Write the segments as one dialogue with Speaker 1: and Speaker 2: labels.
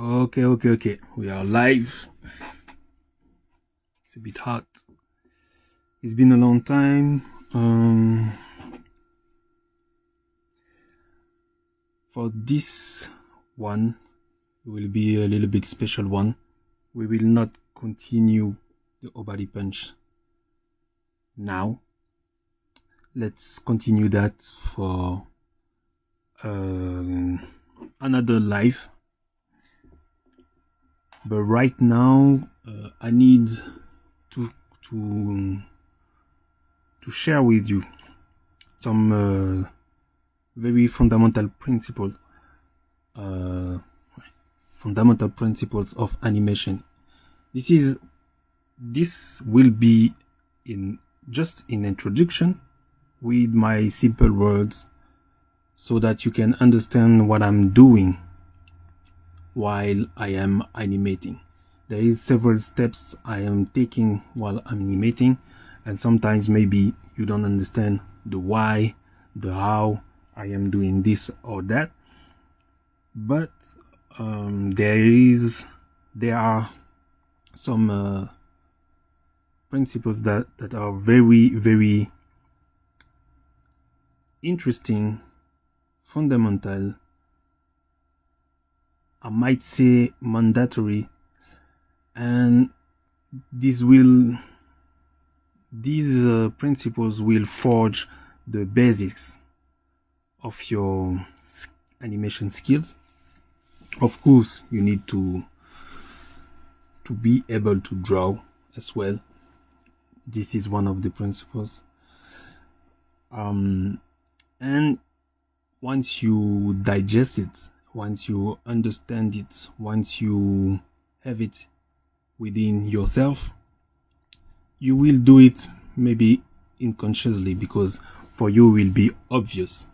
Speaker 1: Okay. We are live. It's a bit hot. It's been a long time. For this one, it will be a little bit special one. We will not continue the Obali Punch now. Let's continue that for another live. But right now, I need to share with you some very fundamental principles of animation. This will be just in introduction with my simple words, so that you can understand what I'm doing while I am animating. There is several steps I am taking while I'm animating, and sometimes maybe you don't understand the why, the how I am doing this or that. But there are some principles that are very interesting, fundamental, I might say mandatory, and these principles will forge the basics of your animation skills. Of course, you need to be able to draw as well. This is one of the principles. And once you digest it, once you understand it, once you have it within yourself, you will do it maybe unconsciously, because for you will be obvious,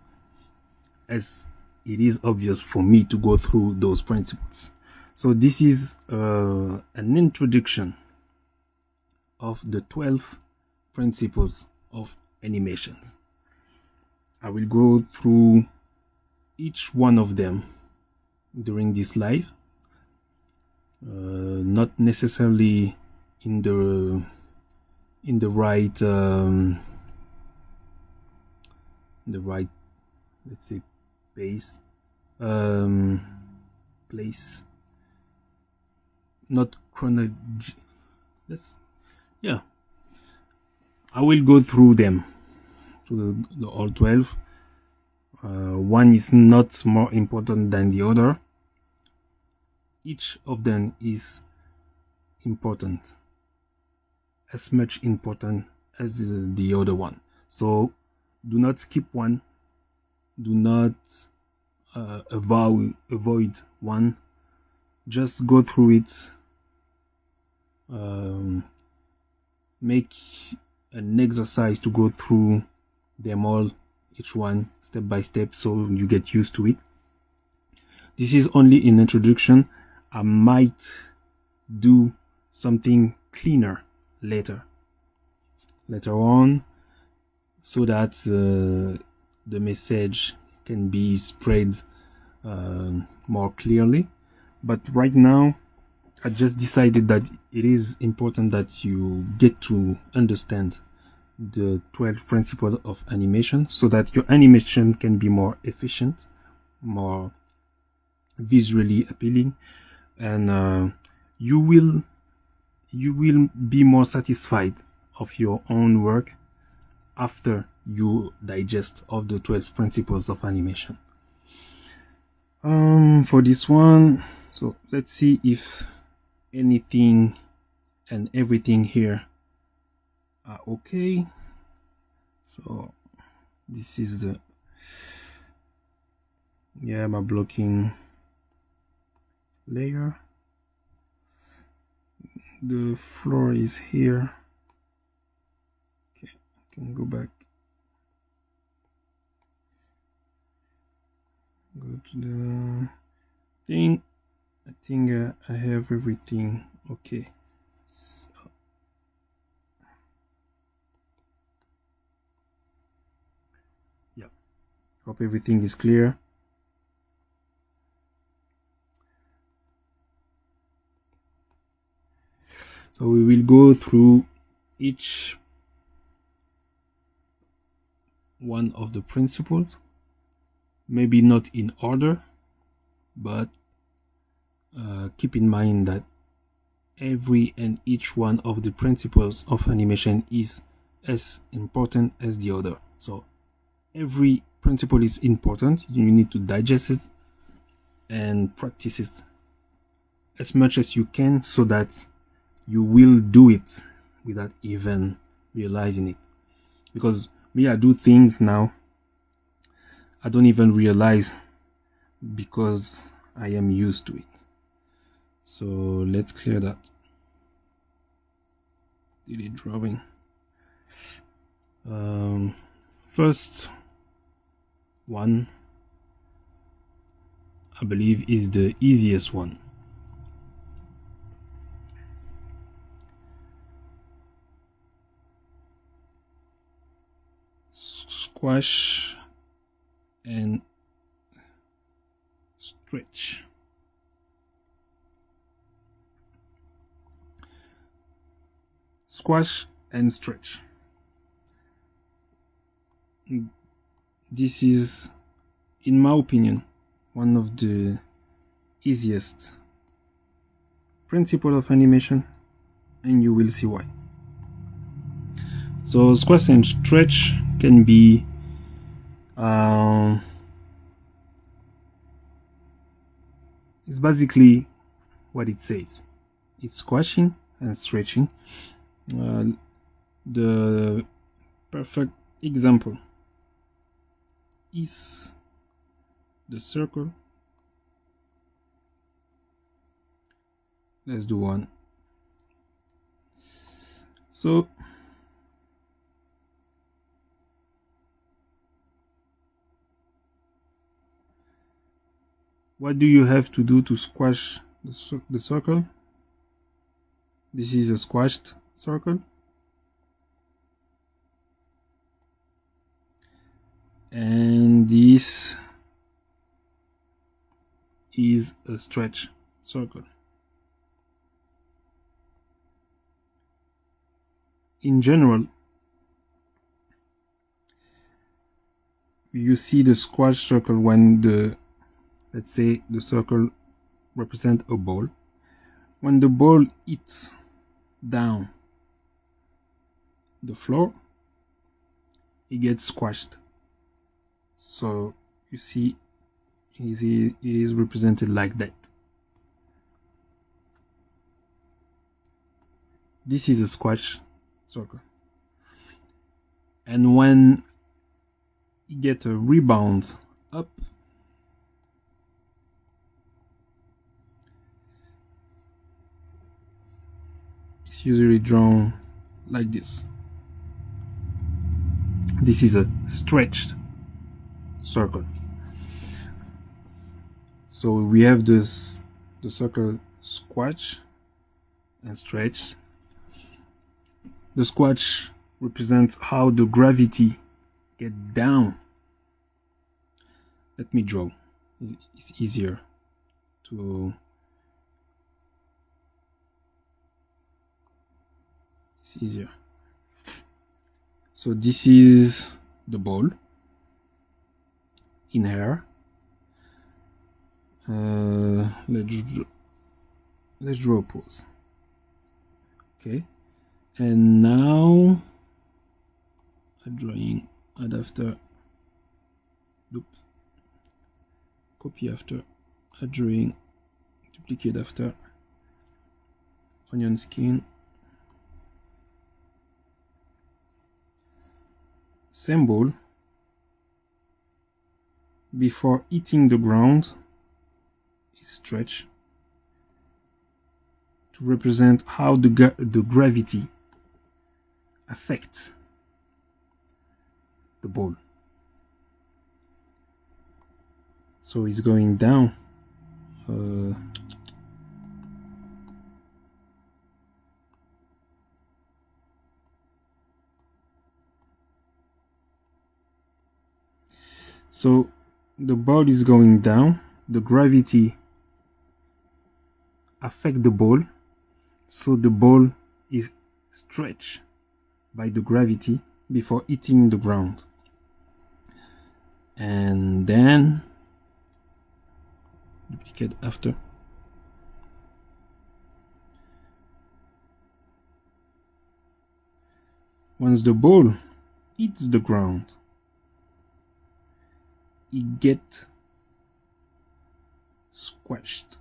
Speaker 1: as it is obvious for me to go through those principles. So this is an introduction of the 12 principles of animations. I will go through each one of them during this live, not necessarily in the right let's say place, not chronology. I will go through them, to the all 12. One is not more important than the other. Each of them is important, as much important as the other one. So do not skip one. Do not avoid one. Just go through it. Make an exercise to go through them all, each one step by step, so you get used to it. This is only an introduction. I might do something cleaner later on, so that the message can be spread more clearly. But right now, I just decided that it is important that you get to understand the 12 principles of animation, so that your animation can be more efficient, more visually appealing, and you will be more satisfied of your own work after you digest of the 12 principles of animation. For this one, so let's see if anything and everything here are okay. So this is my blocking layer. The floor is here. Okay, I can go back. Go to the thing. I think I have everything okay. So, hope everything is clear. So we will go through each one of the principles, maybe not in order, but keep in mind that every and each one of the principles of animation is as important as the other. So every principle is important. You need to digest it and practice it as much as you can so that you will do it without even realizing it. Because me, I do things now I don't even realize because I am used to it. So let's clear that. Delete drawing. First one, I believe, is the easiest one. Squash and stretch. Squash and stretch. This is, in my opinion, one of the easiest principles of animation, and you will see why. So squash and stretch can be it's basically what it says. It's squashing and stretching. The perfect example is the circle. Let's do one. So what do you have to do to squash the circle? This is a squashed circle. And this is a stretch circle. In general, you see the squash circle when let's say the circle represents a ball. When the ball hits down the floor, it gets squashed. So you see it is represented like that. This is a squash circle. And when you get a rebound up, it's usually drawn like this. This is a stretched circle. So we have the circle squash and stretch. The squash represents how the gravity gets down. Let me draw. It's easier to. It's easier. So this is the ball in air. Let's draw a pose. Okay, and now add after, copy after, add drawing, duplicate after, onion skin, same ball. Before hitting the ground, stretch to represent how the gravity affects the ball. So it's going down. So the ball is going down. The gravity affect the ball, so the ball is stretched by the gravity before hitting the ground. And then duplicate after. Once the ball hits the ground, it gets squashed.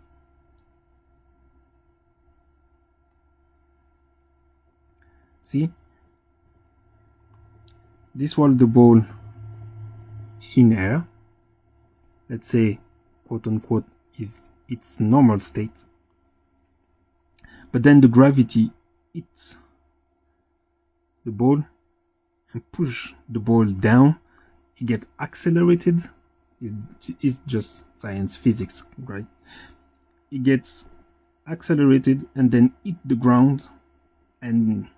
Speaker 1: See? This was the ball in air. Let's say, quote unquote, is its normal state. But then the gravity hits the ball and push the ball down. It gets accelerated. It's just science, physics, right? It gets accelerated and then hit the ground, and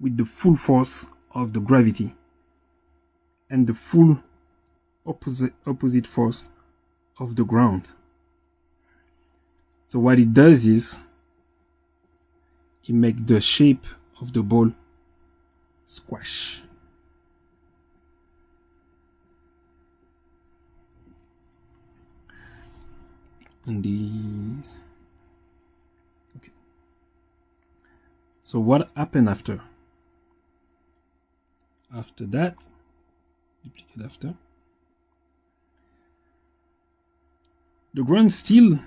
Speaker 1: with the full force of the gravity and the full opposite force of the ground. So what it does is it makes the shape of the ball squash. And these. Okay. So what happened after? After that, duplicate after. The ground still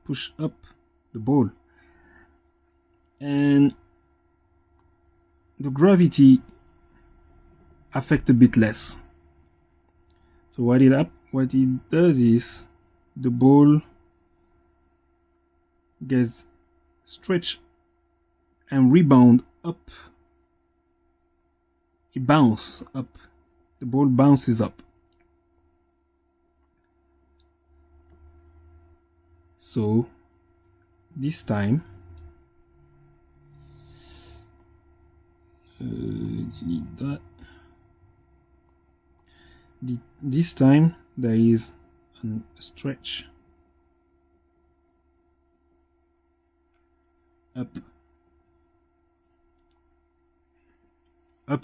Speaker 1: push up the ball, and the gravity affect a bit less. So what it does is the ball gets stretched and rebound up. It bounces up. The ball bounces up. So this time, delete that. This time there is a stretch up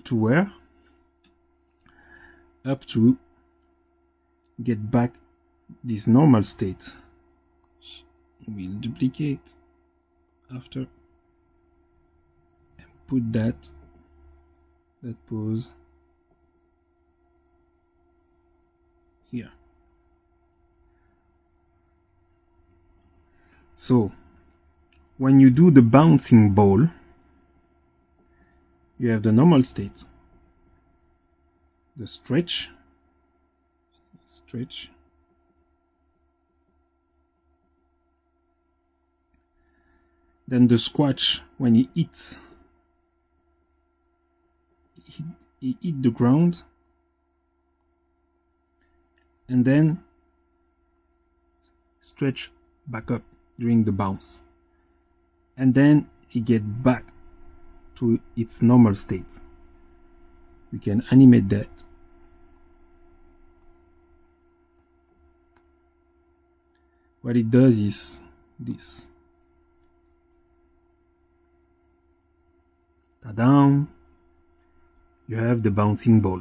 Speaker 1: to where? Up to get back this normal state. We'll duplicate after and put that pose here. So when you do the bouncing ball, you have the normal state, the stretch, then the squash when it hits, it hit the ground, and then stretch back up during the bounce, and then it get back to its normal state. We can animate that. What it does is this. Ta-da! You have the bouncing ball.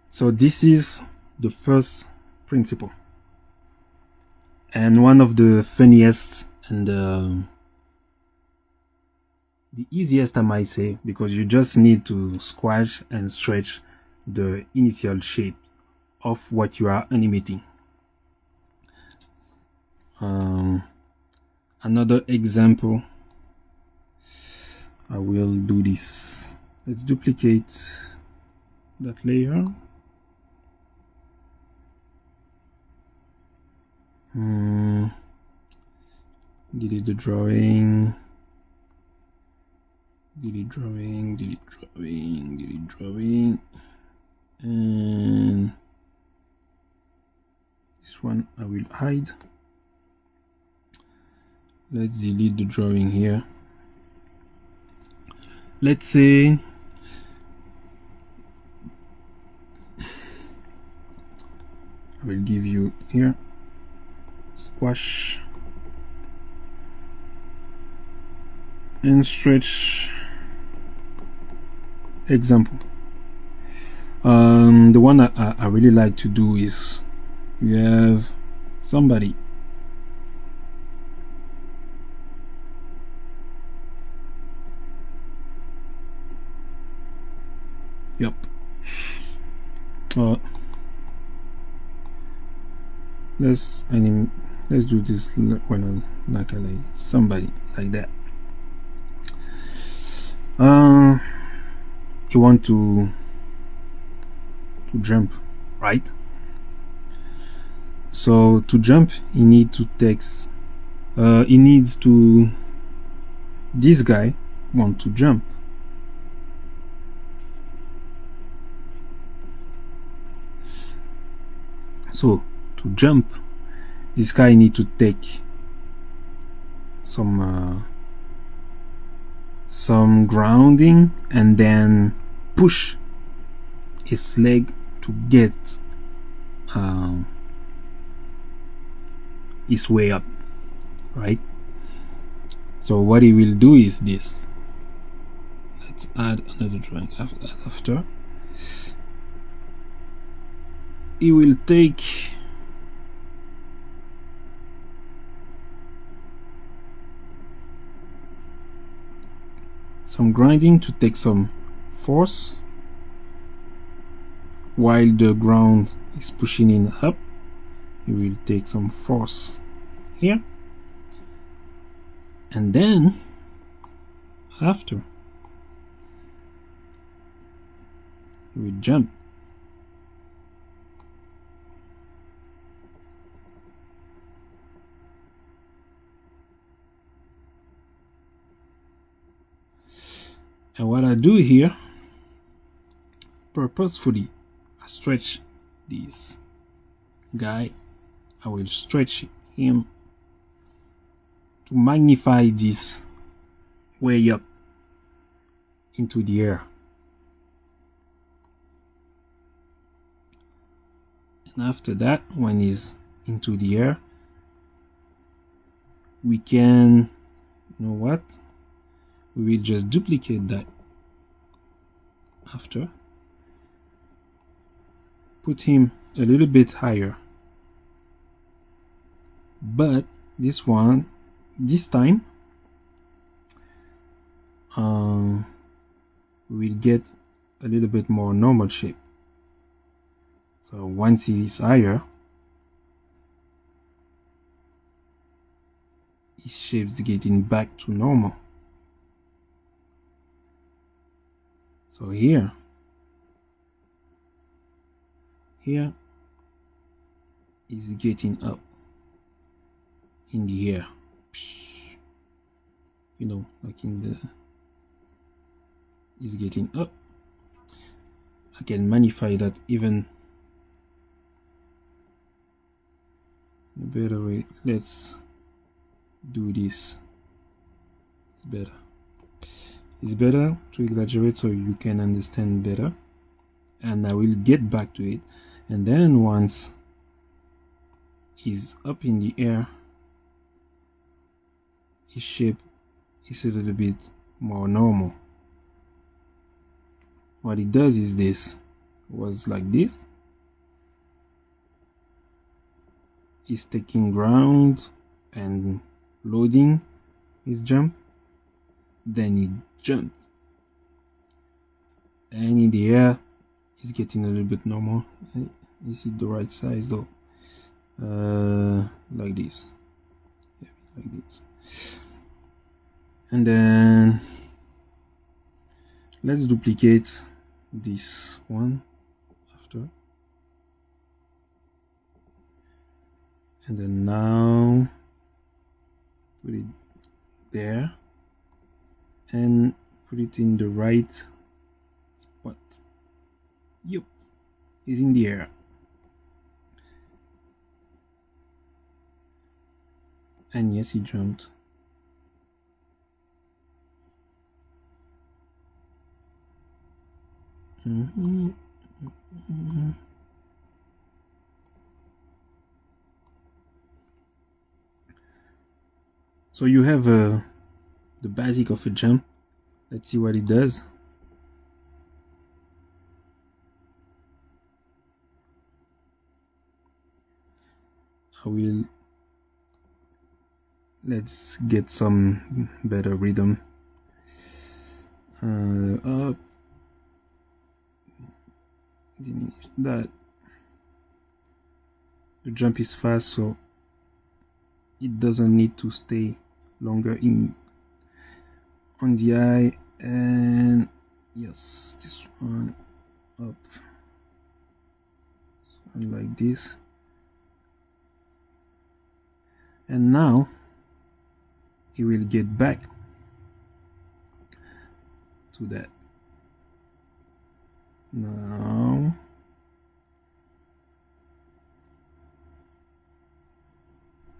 Speaker 1: So this is the first principle, and one of the funniest and the easiest, I might say, because you just need to squash and stretch the initial shape of what you are animating. Another example, I will do this. Let's duplicate that layer. Delete the drawing, and this one I will hide. Let's delete the drawing here. Let's say I will give you here squash and stretch example. The one I really like to do is you have somebody. Yep. Let's do this when like somebody like that. You want to jump, right? So to jump, you need to text. He needs to. This guy want to jump. So to jump, this guy need to take some grounding and then push his leg to get his way up, right? So what he will do is this. Let's add another drawing after. He will take some grinding to take some force while the ground is pushing in up. He will take some force here, and then after he will jump. And what I do here, purposefully, I stretch this guy. I will stretch him to magnify this way up into the air. And after that, when he's into the air, we can, you know what? We will just duplicate that after. Put him a little bit higher. But this time, we'll get a little bit more normal shape. So once he is higher, his shape's getting back to normal. So here is getting up in the air, you know, like in the, is getting up. I can magnify that even in a better way. Let's do this. It's better to exaggerate so you can understand better, and I will get back to it. And then once he's up in the air, his shape is a little bit more normal. What it does is this, was like this. He's taking ground and loading his jump, then he jumped, and in the air he's getting a little bit normal. Is it the right size though? Like this. Yeah, like this. And then let's duplicate this one after. And then now put it there and put it in the right spot. Yep, it's in the air. And yes, he jumped. So you have the basic of a jump. Let's see what it does. Let's get some better rhythm. Up, diminish that. The jump is fast, so it doesn't need to stay longer on the eye. And yes, this one up, and like this. And now it will get back to that. Now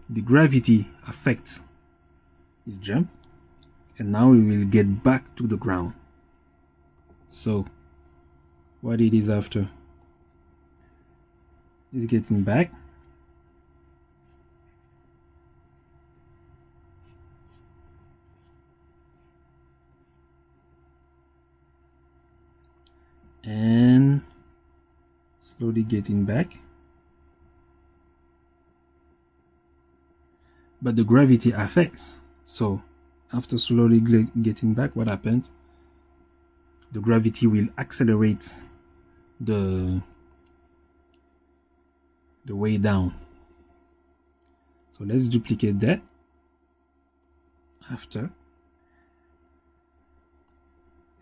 Speaker 1: the gravity affects his jump, and now we will get back to the ground. So what it is after is getting back, and slowly getting back. But the gravity affects. So after slowly getting back, what happens? The gravity will accelerate the way down. So let's duplicate that. After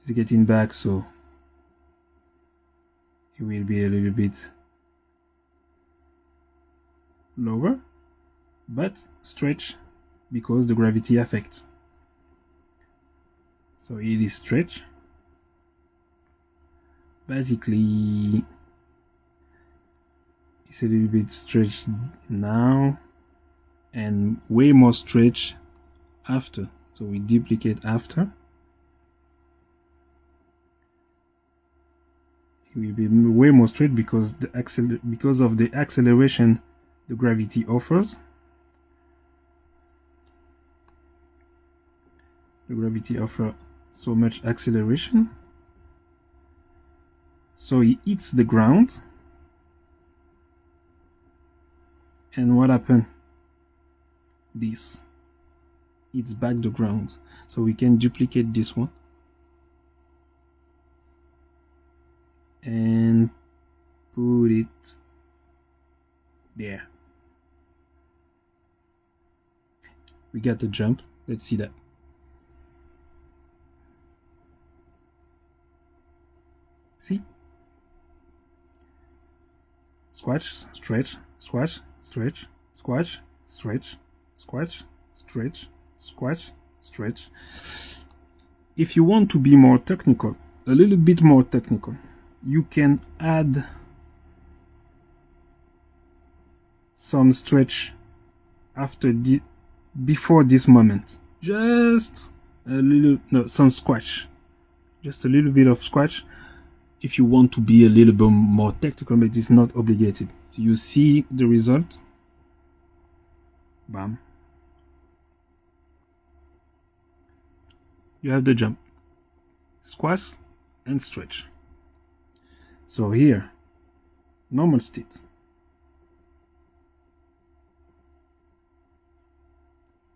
Speaker 1: it's getting back, so it will be a little bit lower, but stretch because the gravity affects. So it is stretch. Basically, it's a little bit stretched now and way more stretch after. So we duplicate after. It will be way more straight because of the acceleration the gravity offers. The gravity offers so much acceleration. So he hits the ground. And what happened? This. It's back the ground. So we can duplicate this one. And put it there. We got the jump. Let's see that. See? Squash, stretch, squash, stretch, squash, stretch, squash, stretch, squash, stretch. If you want to be more technical, a little bit more technical, you can add some stretch before this moment. Just a little, no, some squash. Just a little bit of squash if you want to be a little bit more technical, but it's not obligated. You see the result. Bam. You have the jump, squash, and stretch. So here, normal state.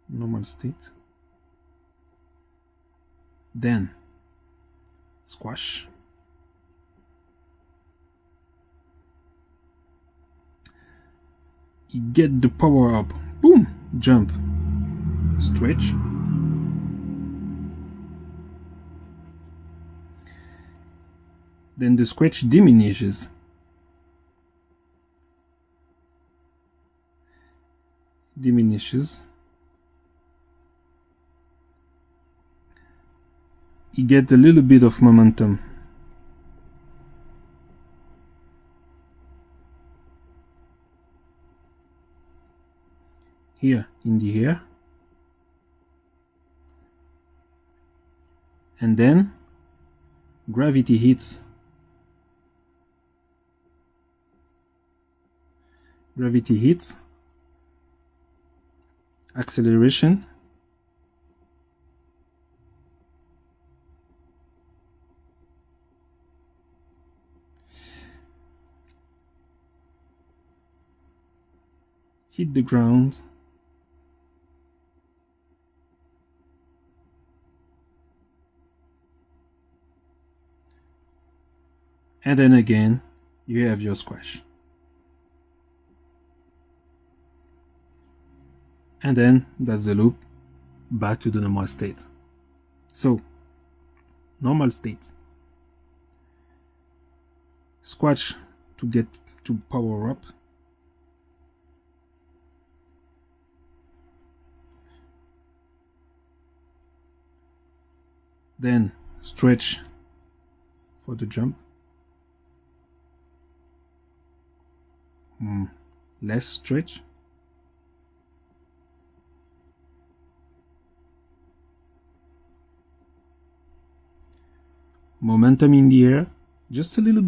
Speaker 1: Normal state. Then squash. You get the power up. Boom! Jump. Stretch. Then the stretch diminishes. You get a little bit of momentum. Here in the air. And then gravity hits. Gravity hits. Acceleration. hit the ground, and then again you have your squash. And then that's the loop back to the normal state. So normal state, squash to get to power up, then stretch for the jump, less stretch, momentum in the air, just a little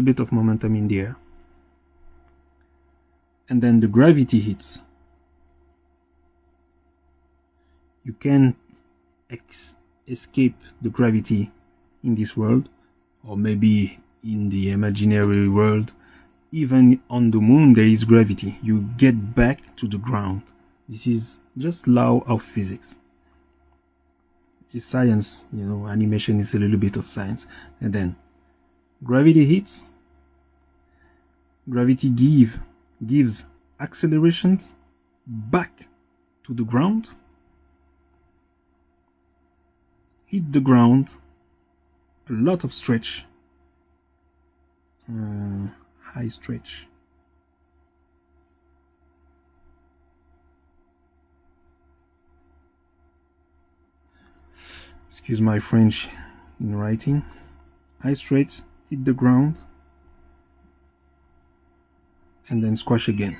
Speaker 1: bit of momentum in the air, and then the gravity hits. You can't escape the gravity in this world, or maybe in the imaginary world. Even on the moon there is gravity. You get back to the ground. This is just law of physics. It's science, you know, animation is a little bit of science. And then gravity hits, gravity gives accelerations back to the ground, hit the ground, a lot of stretch, high stretch, excuse my French in writing, high stretch, hit the ground, and then squash again.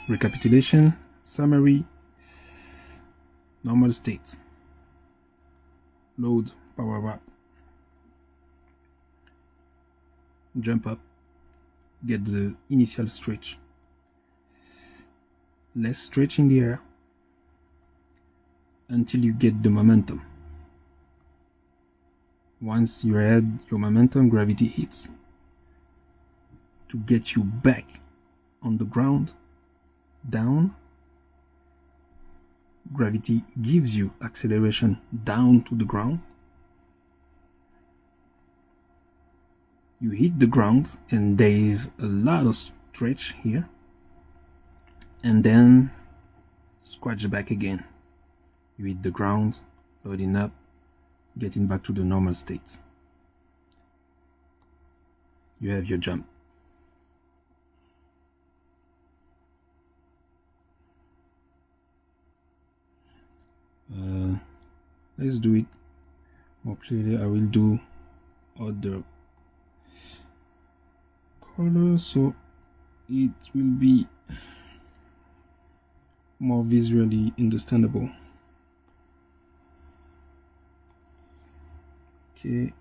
Speaker 1: Recapitulation, summary, normal state, load, power up, jump up, get the initial stretch, less stretch in the air until you get the momentum. Once you had your momentum, gravity hits to get you back on the ground, down. Gravity gives you acceleration down to the ground. You hit the ground and there is a lot of stretch here, and then squash back again. You hit the ground, loading up, getting back to the normal state. You have your jump. Let's do it more clearly. I will do other color so it will be more visually understandable. Okay.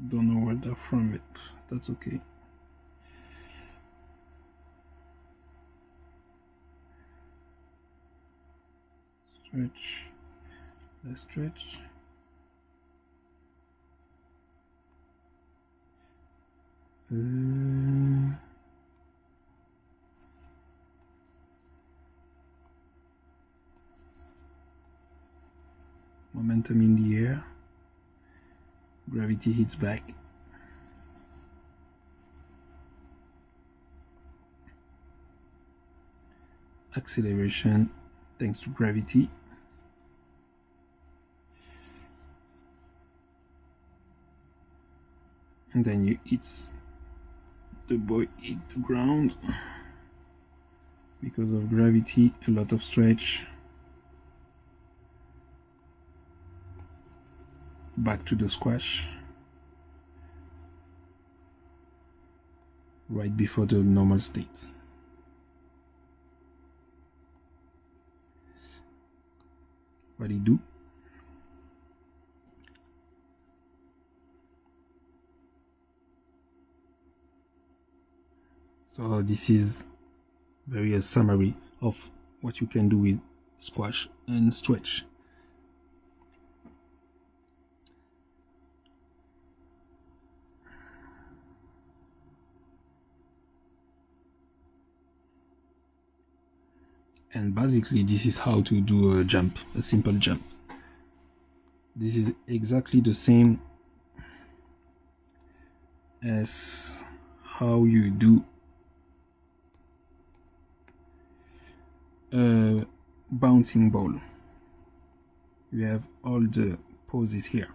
Speaker 1: Don't know where they're from, it. That's okay. Stretch, let's stretch. Momentum in the air, gravity hits back, acceleration thanks to gravity, and then you hit the boy hit the ground because of gravity, a lot of stretch, back to the squash right before the normal state. What do you do? So this is very a summary of what you can do with squash and stretch. And basically this is how to do a jump, a simple jump. This is exactly the same as how you do a bouncing ball. You have all the poses here.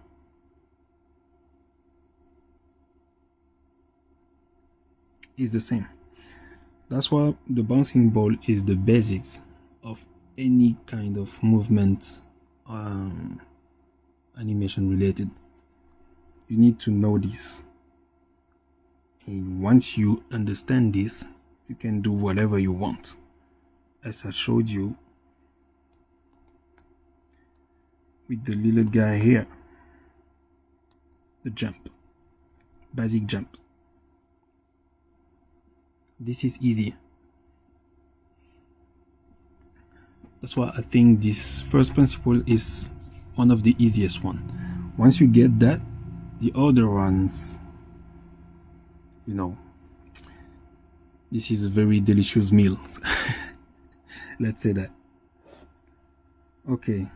Speaker 1: It's the same. That's why the bouncing ball is the basics of any kind of movement animation related. You need to know this, and once you understand this, you can do whatever you want. As I showed you with the little guy here, the jump, basic jump. This is easy. That's why I think this first principle is one of the easiest one. Once you get that, the other ones, you know, this is a very delicious meal. Let's say that. Okay.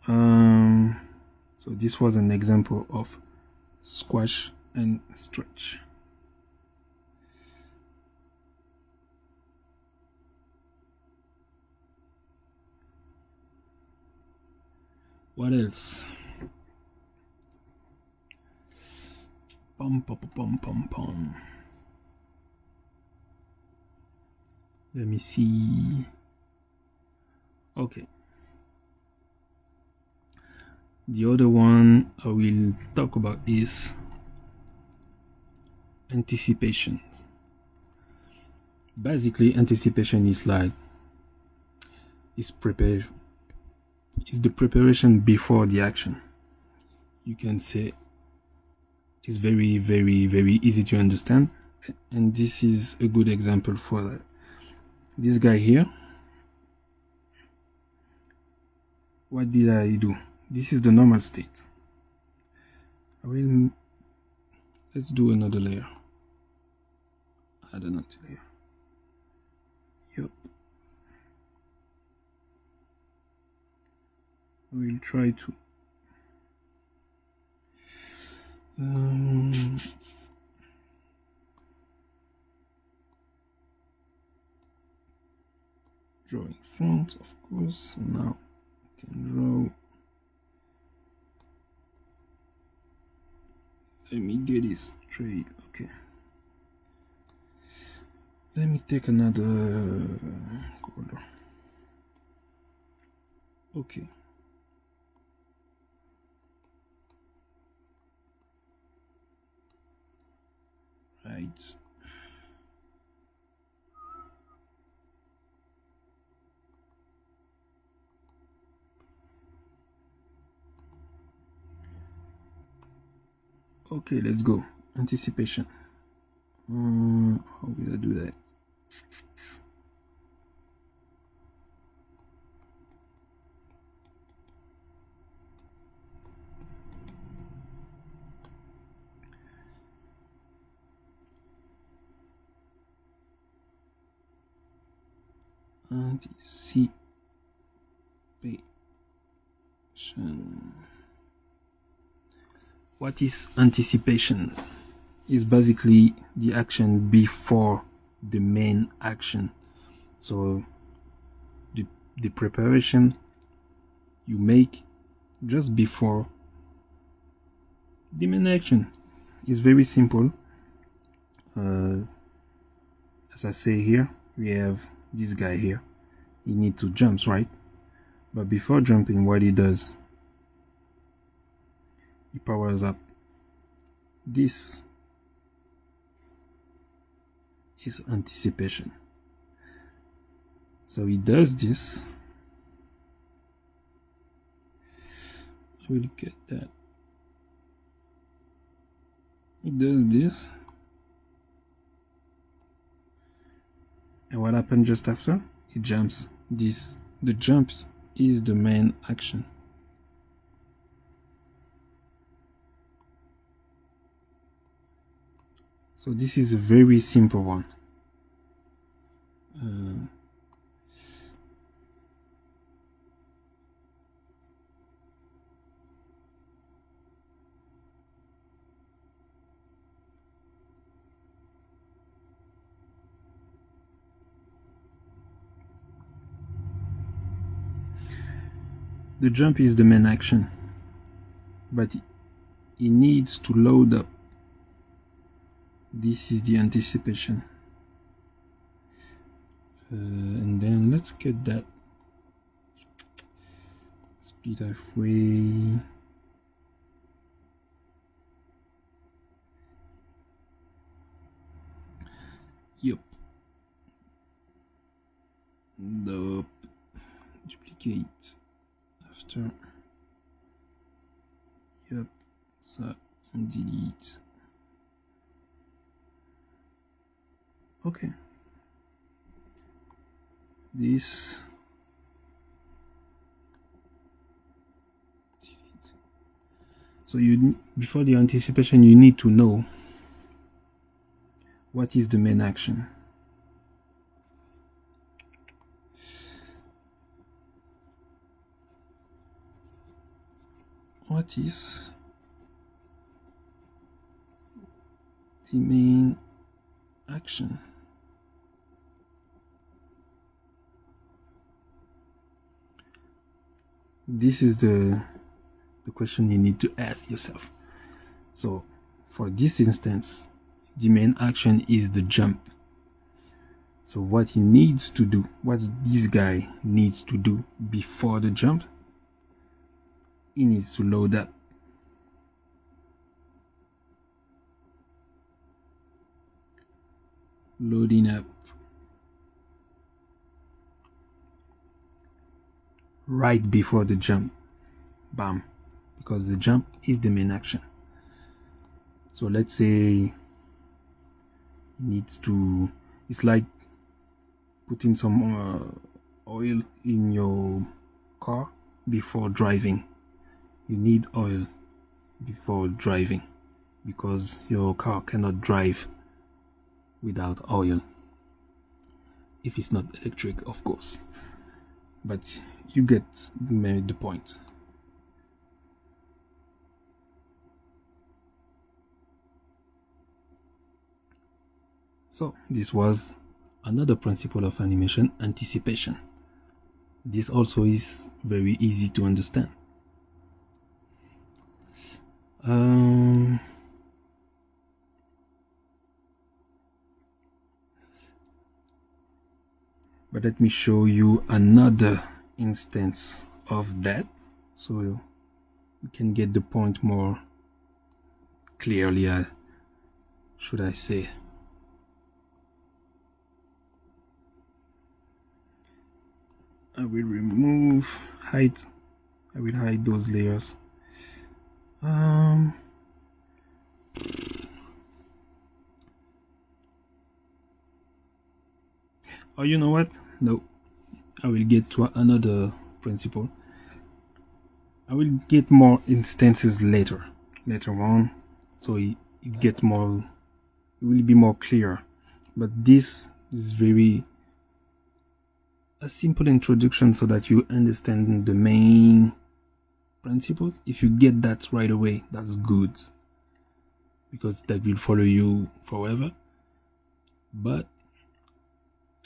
Speaker 1: So this was an example of squash and stretch. What else? Pum pum pum pum pum. Let me see. Okay. The other one I will talk about is anticipation. Basically, anticipation is like is the preparation before the action. You can say it's very, very, very easy to understand, and this is a good example for that. This guy here, what did I do? This is the normal state. Let's do another layer. Add another layer. Yup. We'll try to draw in front, of course. Now I can draw. Let me get this straight. Okay. Let me take another color. Okay. Right. Okay, let's go. Anticipation. How will I do that? Anticipation. What is anticipation? Is basically the action before the main action. So the preparation you make just before the main action is very simple. As I say here, we have this guy here. He needs to jump, right? But before jumping, what he does, he powers up. This is anticipation. So he does this. I will get that. He does this. And what happened just after? He jumps. The jumps is the main action. So this is a very simple one. The jump is the main action, but it needs to load up. This is the anticipation. And then let's get that split halfway. Yup. Nope. Duplicate after. Yup. Ça, on delete. Okay. This. Delete. So you, before the anticipation, you need to know what is the main action. What is the main action? This is the question you need to ask yourself. So for this instance, the main action is the jump. So what he needs to do, what this guy needs to do before the jump, he needs to load up. Loading up. Right before the jump. Bam. Because the jump is the main action. So let's say needs to, it's like putting some oil in your car before driving. You need oil before driving because your car cannot drive without oil, if it's not electric, of course. But you get the point. So this was another principle of animation, anticipation. This also is very easy to understand. But let me show you another instance of that so you can get the point more clearly, should I say. I will remove, hide, I will hide those layers. Oh, you know what? No, I will get to another principle. I will get more instances later on, so it gets more, it will be more clear. But this is very a simple introduction so that you understand the main principles. If you get that right away, that's good, because that will follow you forever. But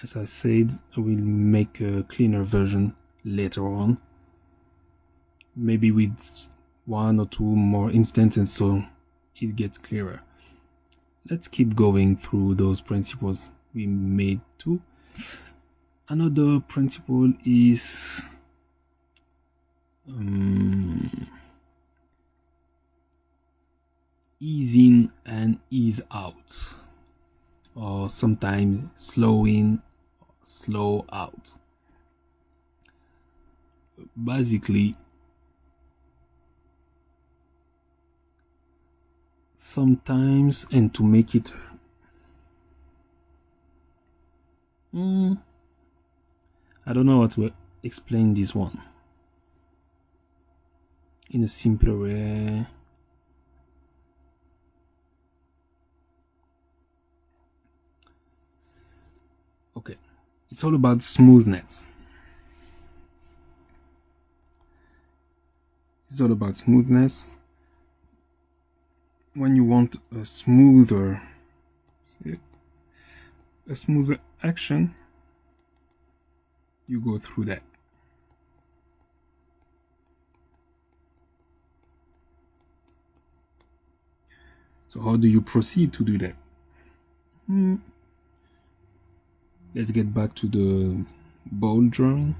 Speaker 1: as I said, I will make a cleaner version later on, maybe with 1 or 2 more instances so it gets clearer. Let's keep going through those principles. We made 2. Another principle is ease in and ease out, or sometimes slow in, slow out. Basically, sometimes, and to make it I don't know how to explain this one in a simpler way. Okay, it's all about smoothness. It's all about smoothness. When you want a smoother action, you go through that. So how do you proceed to do that? Let's get back to the ball drawing.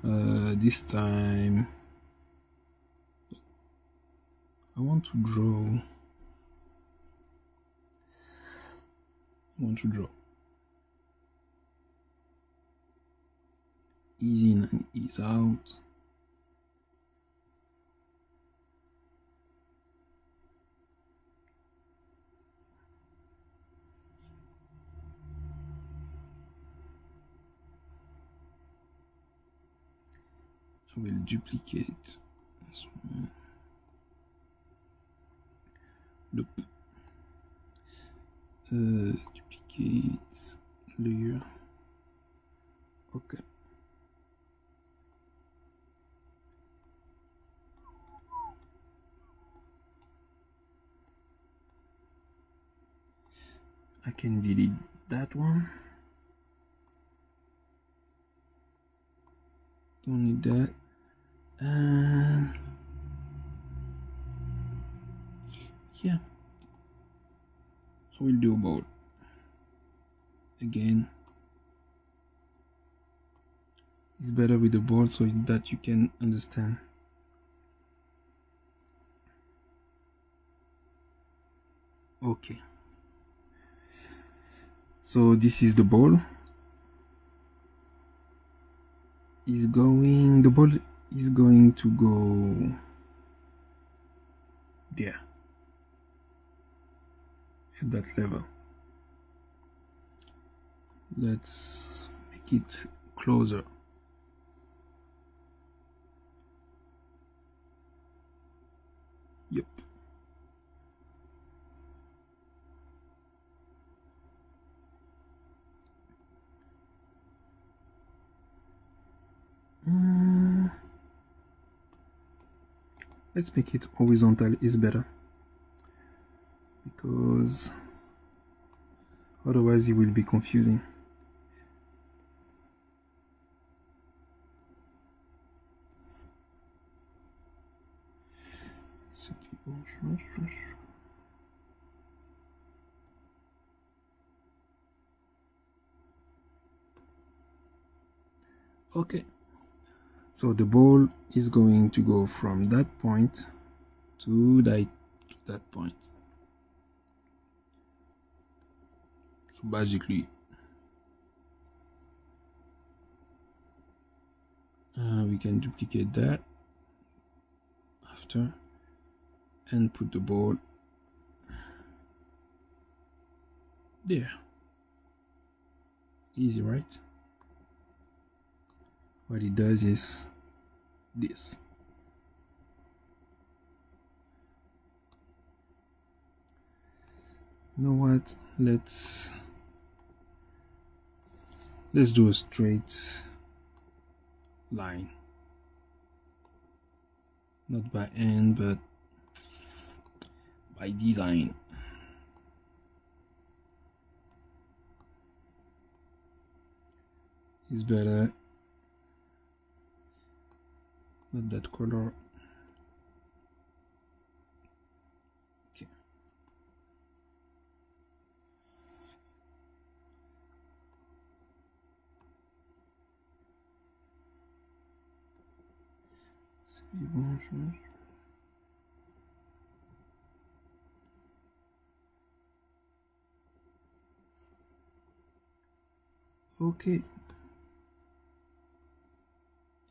Speaker 1: This time I want to draw ease in and ease out. I will duplicate this one. Nope. Duplicate layer. Okay. I can delete that one. Don't need that. And yeah, I will do about again. It's better with the board so that you can understand. Okay. So this is the ball. The ball is going to go there at that level. Let's make it closer. Yep. Let's make it horizontal is better, because otherwise it will be confusing. Okay, so the ball is going to go from that point to that point. So basically we can duplicate that after and put the ball there. Easy, right? What it does is this. You know what? Let's do a straight line. Not by hand, but by design. It's better. Not that color. Okay. C'est bon, okay.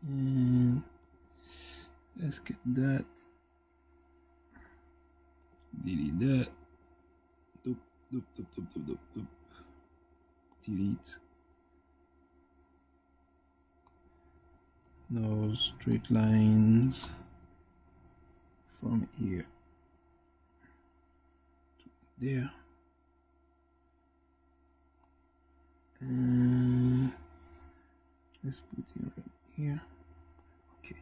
Speaker 1: And let's get that. Delete that. Delete. No straight lines from here to there. And let's put it right here. Okay.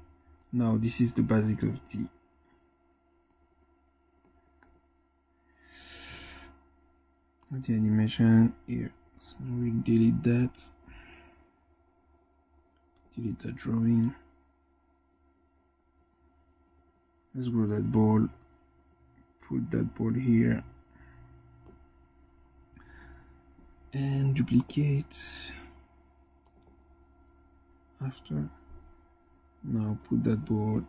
Speaker 1: Now this is the basic of the animation here. So we delete that. Delete that drawing. Let's grow that ball. put that ball here and duplicate. After, now put that ball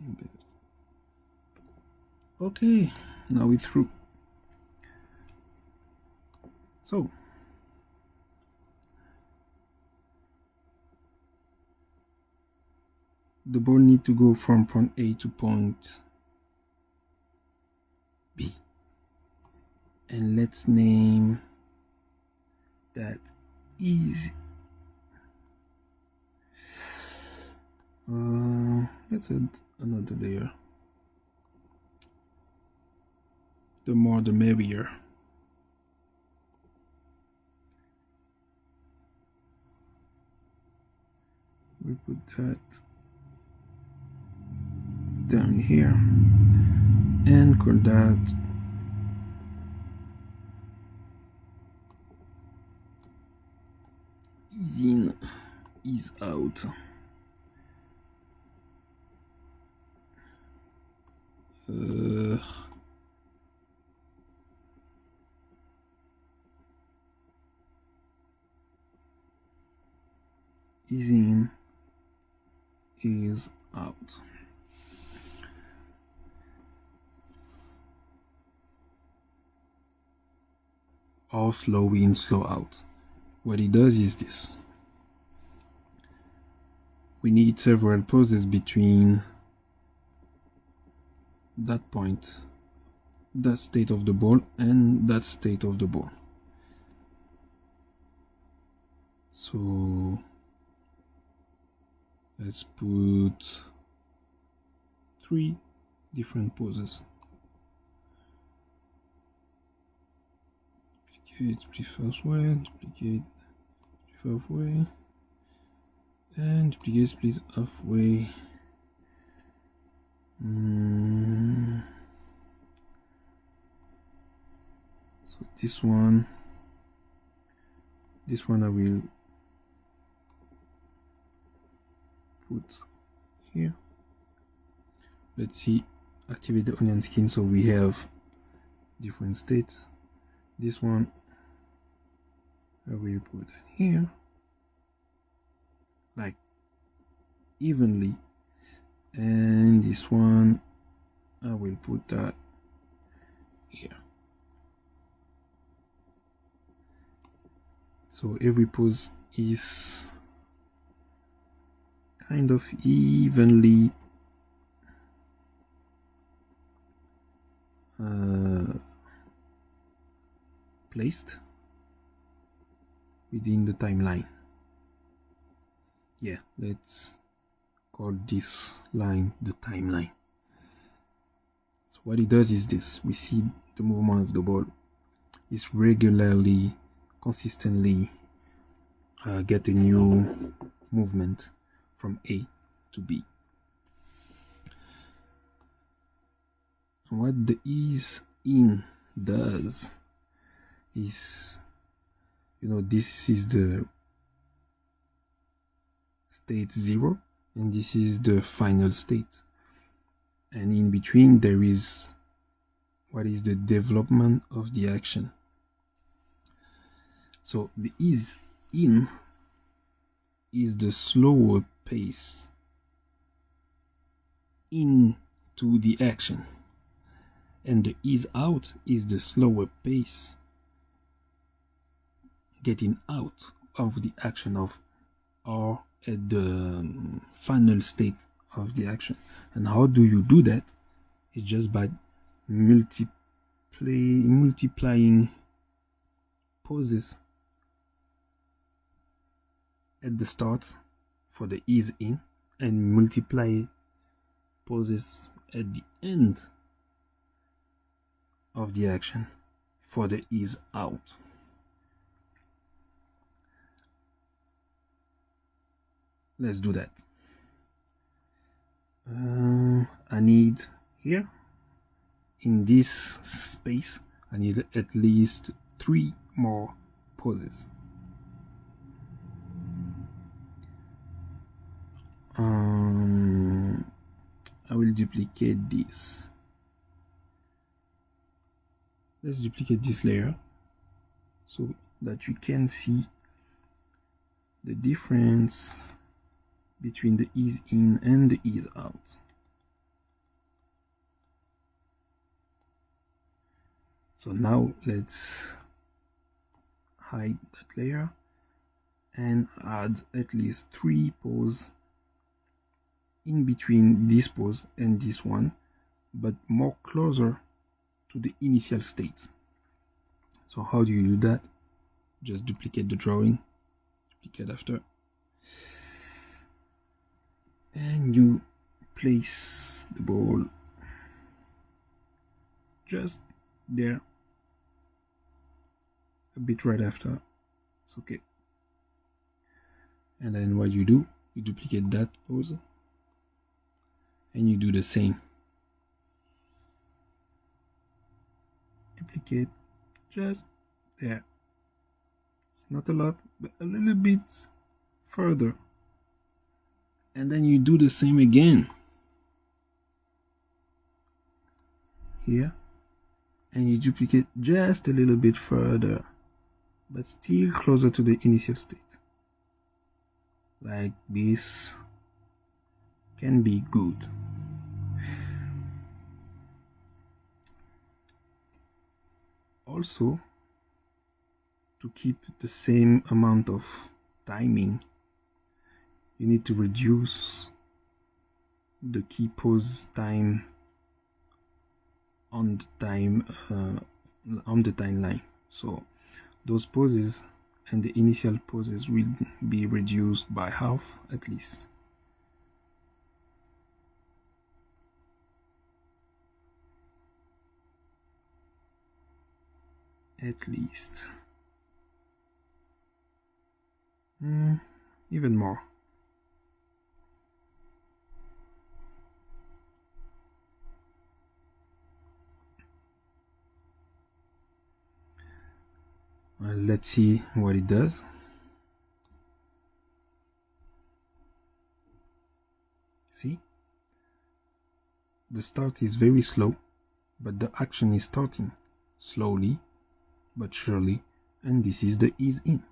Speaker 1: in there. Okay, now we're through. So the ball need to go from point A to point B, and let's name that easy. Let's add another layer. The more the merrier. We put that down here and call that ease in, ease out. Ease in, ease out. Or slow in, slow out. What it does is this. We need several pauses between that point, that state of the ball, and that state of the ball. So let's put 3 different poses. Duplicate first way, duplicate halfway, and duplicate split halfway. So this one I will put here. Let's see, activate the onion skin so we have different states. This one I will put that here, like evenly, and this one I will put that here. So every pose is kind of evenly placed within the timeline. Yeah, let's call this line the timeline. So what it does is this: we see the movement of the ball is regularly, consistently get a new movement from A to B. And what the ease in does is, this is the state 0 and this is the final state, and in between there is what is the development of the action. So the ease in is the slower pace into the action, and the ease out is the slower pace getting out of the action or at the final state of the action. And how do you do that? It's just by multiplying pauses at the start for the ease in and multiply pauses at the end of the action for the ease out. Let's do that. I need here in this space, I need at least 3 more pauses. I will duplicate this let's duplicate this layer so that you can see the difference between the ease in and the ease out. So now let's hide that layer and add at least 3 poses in between this pose and this one, but more closer to the initial state. So how do you do that? Just duplicate the drawing, duplicate after, and you place the ball just there, a bit right after. It's okay. And then what you do, you duplicate that pose and you do the same. Duplicate just there. It's not a lot, but a little bit further. And then you do the same again here, and you duplicate just a little bit further, but still closer to the initial state. Like this can be good. Also, to keep the same amount of timing, you need to reduce the key pose time on the timeline. So those poses and the initial poses will be reduced by half at least. Even more. Well, let's see what it does. See? The start is very slow, but the action is starting slowly but surely, and this is the ease in.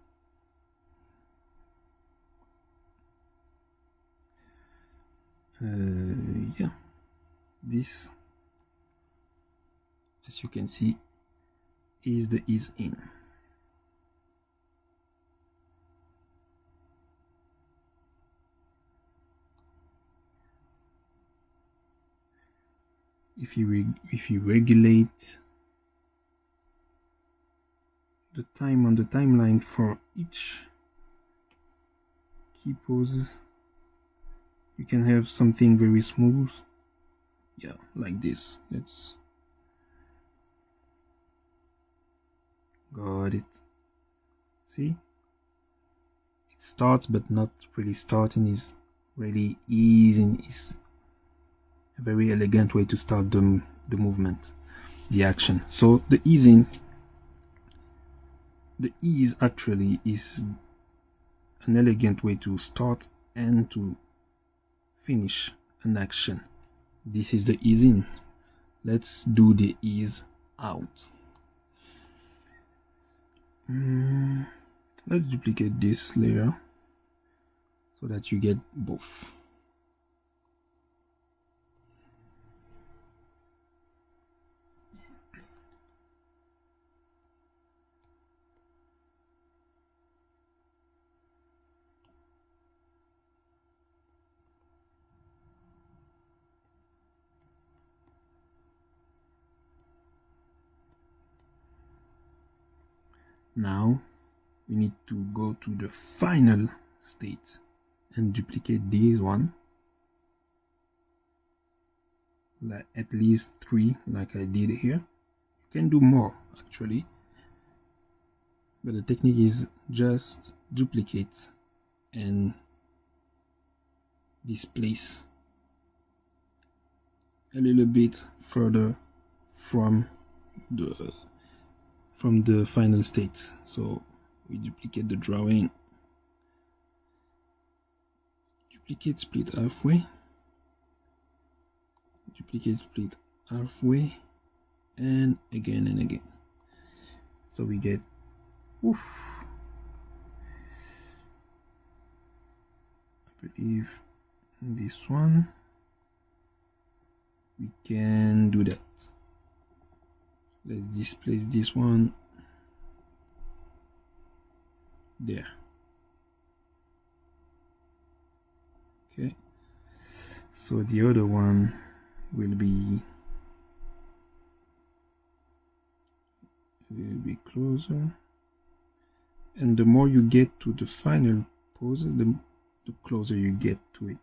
Speaker 1: Yeah, this, as you can see, is the ease in. If you regulate the time on the timeline for each key poses, you can have something very smooth. Yeah, like this. Let's got it. See, it starts but not really starting, is really easing. Is a very elegant way to start the movement, the action. So the easing, the ease actually is an elegant way to start and to finish an action. This is the ease in. Let's do the ease out. Let's duplicate this layer so that you get both. Now we need to go to the final state and duplicate this one, like at least 3, like I did here. You can do more actually, but the technique is just duplicate and displace a little bit further from the final state. So we duplicate the drawing, duplicate, split halfway, duplicate, split halfway, and again and again. So we get, oof, I believe this one, we can do that. Let's displace this one there. Okay, so the other one will be closer, and the more you get to the final poses, the closer you get to it.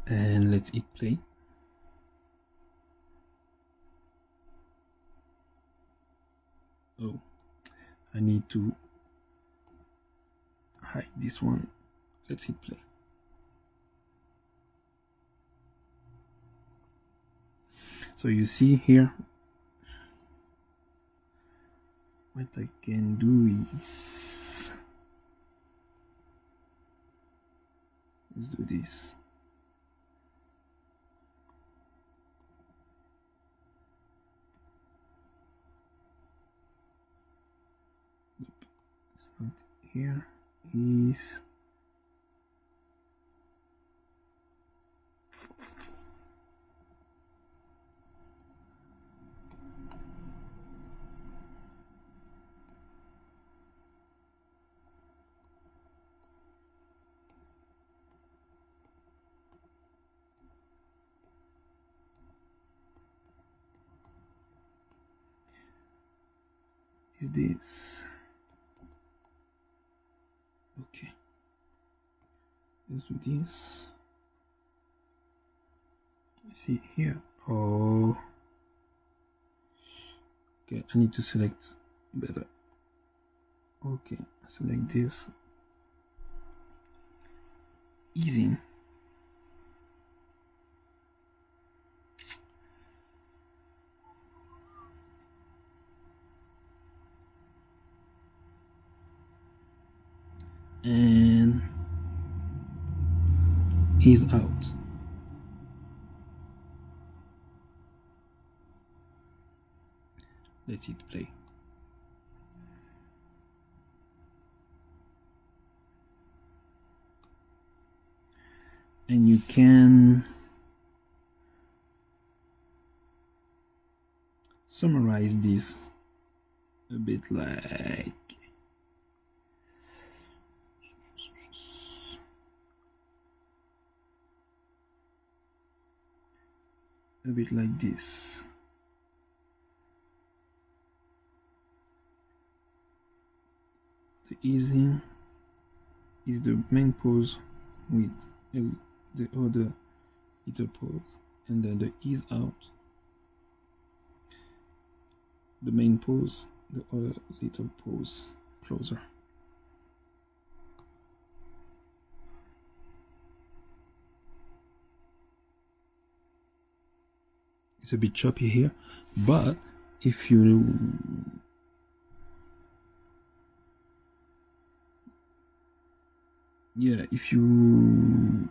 Speaker 1: And let's hit play. Oh, I need to hide this one. Let's hit play. So you see here, what I can do is, let's do this. It's not here, is this. Okay, let's do this. See here. Oh, okay, I need to select better. Okay, select this. Easing. And ease out. Let's hit play. And you can summarize this a bit like this. The easing is the main pose with the other little pose, and then the ease out, the main pose, the other little pose closer. It's a bit choppy here, but if you if you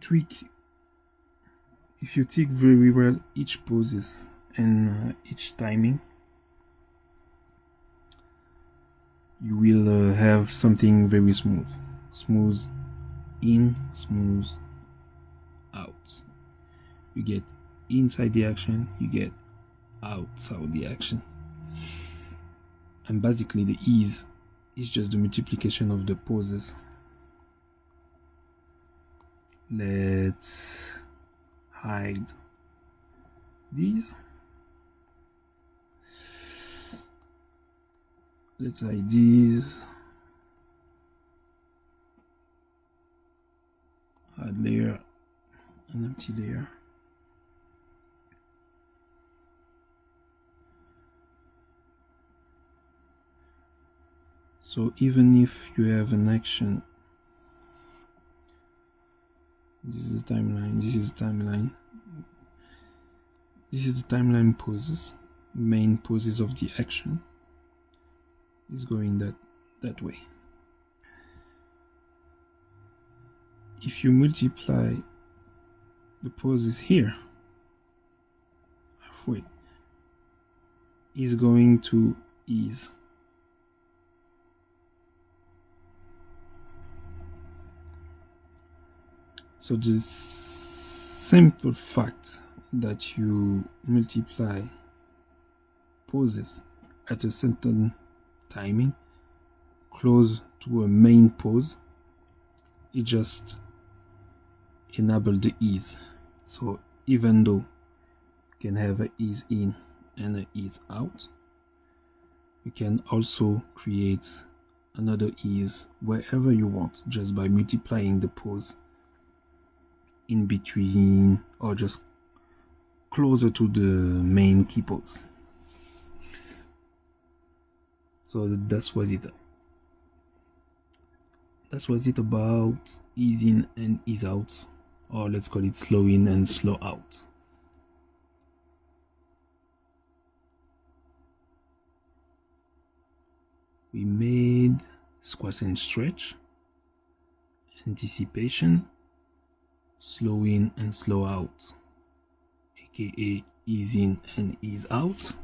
Speaker 1: tweak very well each poses and each timing, you will have something very smooth in, smooth out. You get inside the action, you get outside the action, and basically the ease is just the multiplication of the poses. Let's hide these. Let's hide these. Add layer, an empty layer. So even if you have an action This is the timeline. This is the timeline. This is the timeline poses, main poses of the action. Is going that way. If you multiply the poses here halfway, is going to ease. So the simple fact that you multiply poses at a certain timing close to a main pose, it just enable the ease. So even though you can have an ease in and an ease out, you can also create another ease wherever you want just by multiplying the pose in between or just closer to the main key pose. So that was it about ease in and ease out, or let's call it slow in and slow out. We made squash and stretch, anticipation, slow in and slow out, aka ease in and ease out.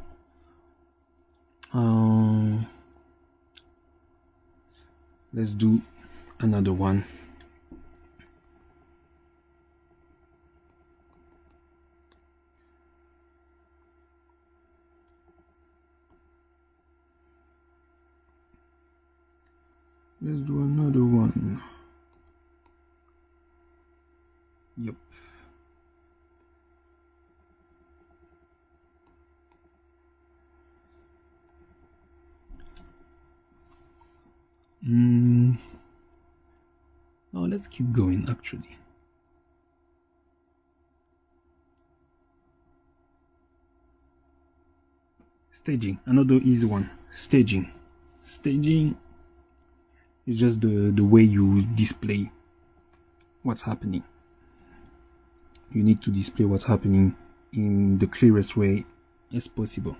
Speaker 1: Let's do another one. Let's do another one. Yep. Now let's keep going actually. Staging, another easy one. Staging is just the way you display what's happening. You need to display what's happening in the clearest way as possible.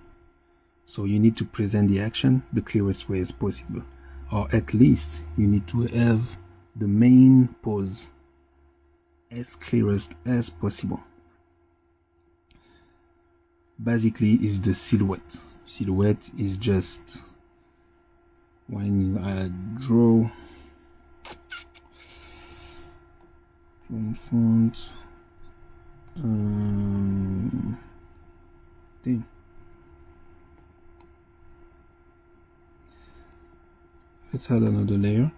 Speaker 1: So you need to present the action the clearest way as possible, or at least you need to have the main pose as clearest as possible. Basically is the silhouette. Silhouette is just when I draw from font thing. Let's add another layer.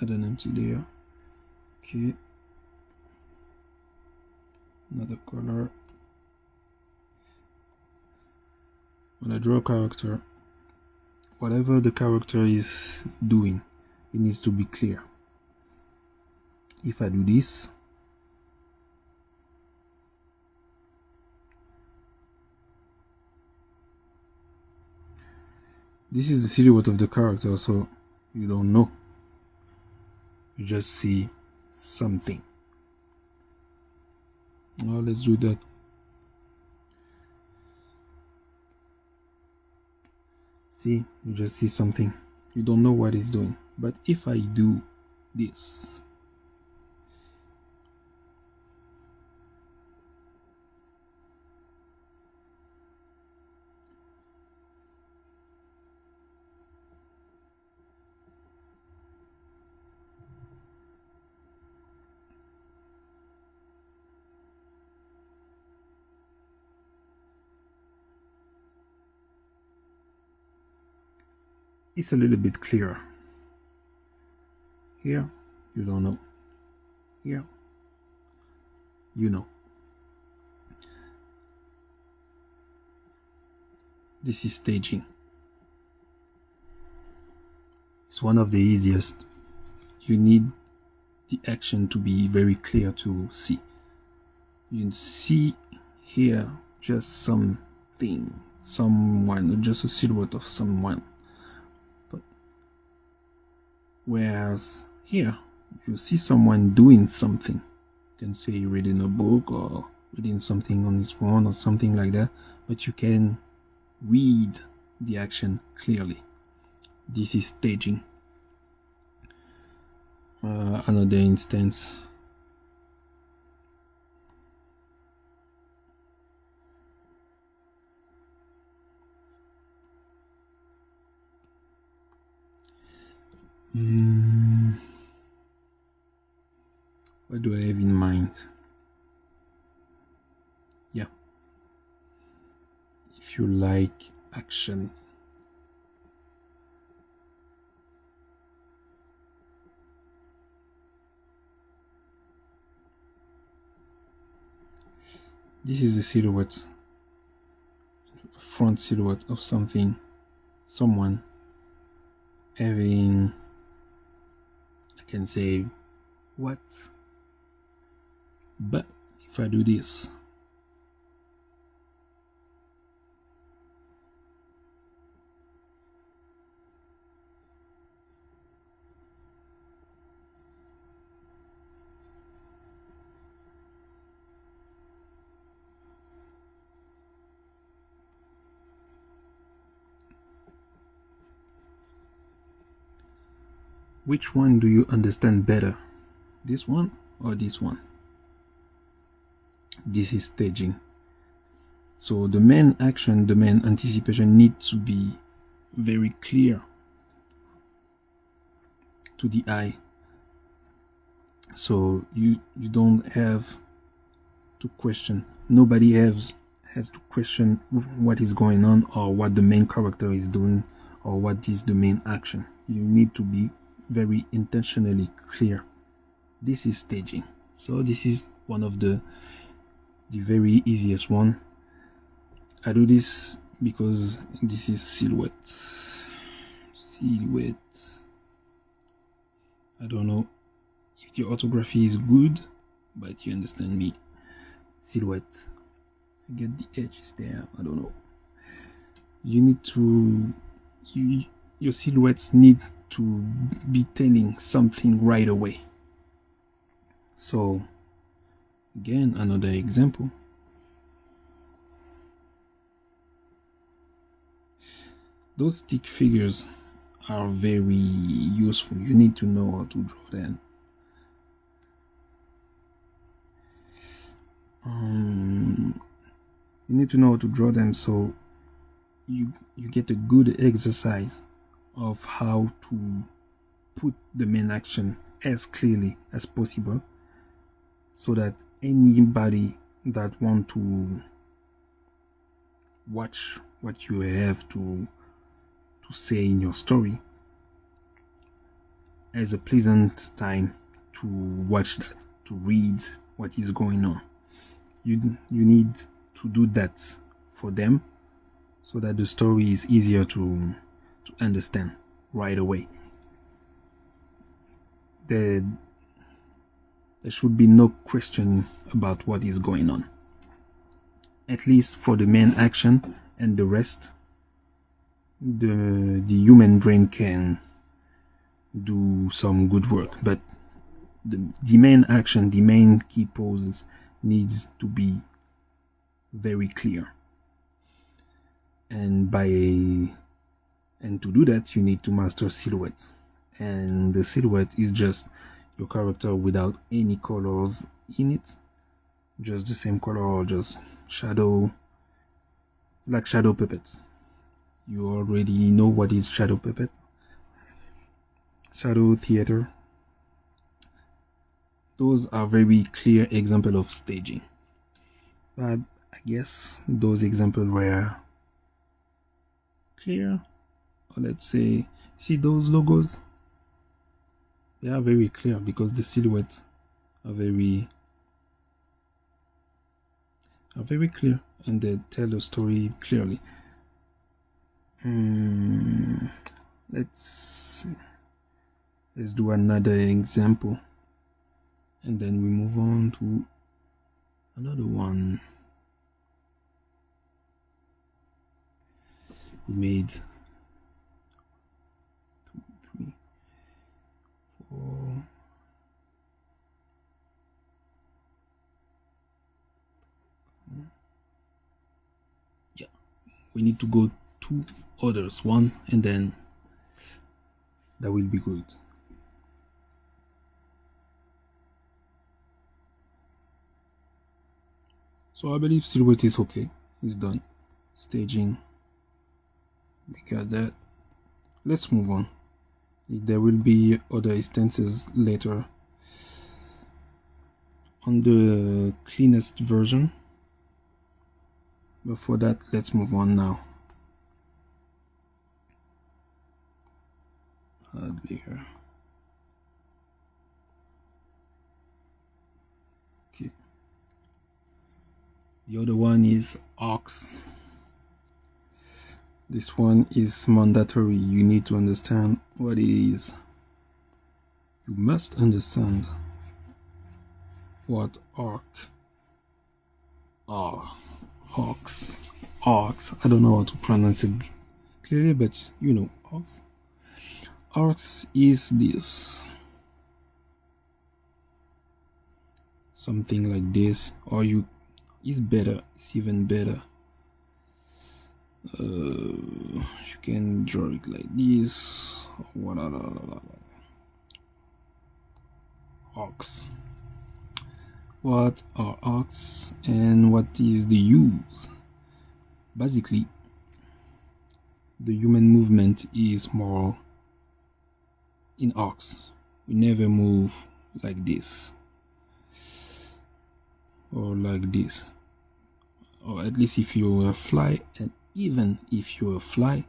Speaker 1: Add an empty layer. Okay. Another color. When I draw a character, whatever the character is doing, it needs to be clear. If I do this, this is the silhouette of the character, so you don't know. You just see something. Now let's do that. See, you just see something. You don't know what it's doing. But if I do this, it's a little bit clearer. Here, you don't know. Here, you know. This is staging. It's one of the easiest. You need the action to be very clear to see. You see here just something, someone, just a silhouette of someone. Whereas here, you see someone doing something, you can say reading a book or reading something on his phone or something like that, but you can read the action clearly. This is staging. Another instance. What do I have in mind? Yeah. If you like action, this is the silhouette, front silhouette of something, someone having, I can say, what? But if I do this, which one do you understand better? This one or this one? This is staging. So the main action, the main anticipation needs to be very clear to the eye. So you don't have to question. Nobody has to question what is going on or what the main character is doing or what is the main action. You need to be very intentionally clear. This is staging. So this is one of the very easiest one. I do this because this is silhouette. I don't know if the orthography is good, but you understand me. Silhouette. Get the edges there. I don't know. You need to your silhouettes need to be telling something right away. So again, another example. Those stick figures are very useful. You need to know how to draw them. You need to know how to draw them so you get a good exercise of how to put the main action as clearly as possible so that anybody that want to watch what you have to say in your story has a pleasant time to watch that, to read what is going on. You need to do that for them so that the story is easier to understand right away. There should be no question about what is going on, at least for the main action, and the rest the human brain can do some good work, but the main action, the main key poses needs to be very clear. And to do that, you need to master silhouette. And the silhouette is just your character without any colors in it, just the same color or just shadow, like shadow puppets. You already know what is shadow puppet, shadow theater. Those are very clear example of staging. But I guess those examples were clear. Or let's say, see those logos? They are very clear because the silhouettes are very clear and they tell the story clearly. Let's do another example and then we move on to another one. We made 2, 3, 4, we need to go 2 others, 1 and then that will be good. So I believe silhouette is okay. It's done. Staging. We got that. Let's move on. There will be other instances later on the cleanest version. But for that, let's move on now. Add layer. Okay. The other one is arcs. This one is mandatory. You need to understand what it is. You must understand what arc are. Arcs. Arcs. I don't know how to pronounce it clearly, but you know, arcs. Arcs is this. Something like this, or it's better. It's even better. You can draw it like this. Arcs. What are arcs and what is the use? Basically, the human movement is more in arcs. We never move like this or like this, or at least if you're a fly, and even if you're a fly,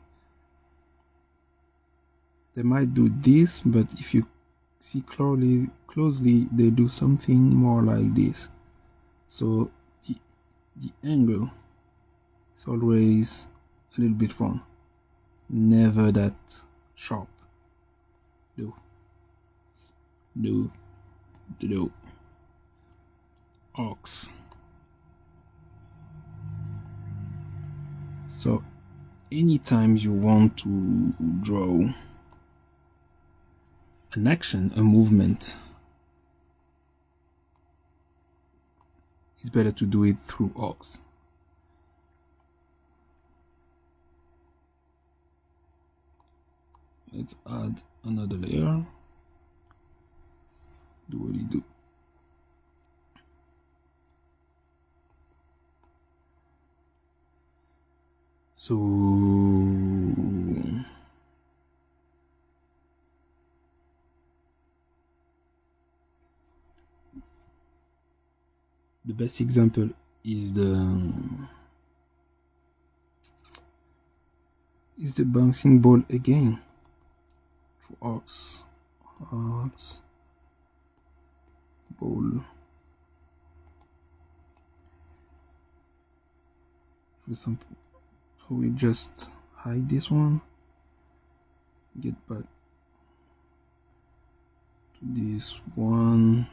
Speaker 1: they might do this, but if you see closely, they do something more like this. So the angle is always a little bit wrong, never that sharp. No. Arcs. So anytime you want to draw an action, a movement, it's better to do it through arcs. Let's add another layer. Do what you do. So the best example is the bouncing ball again. Through arcs, ball. For example, we just hide this one, get back to this one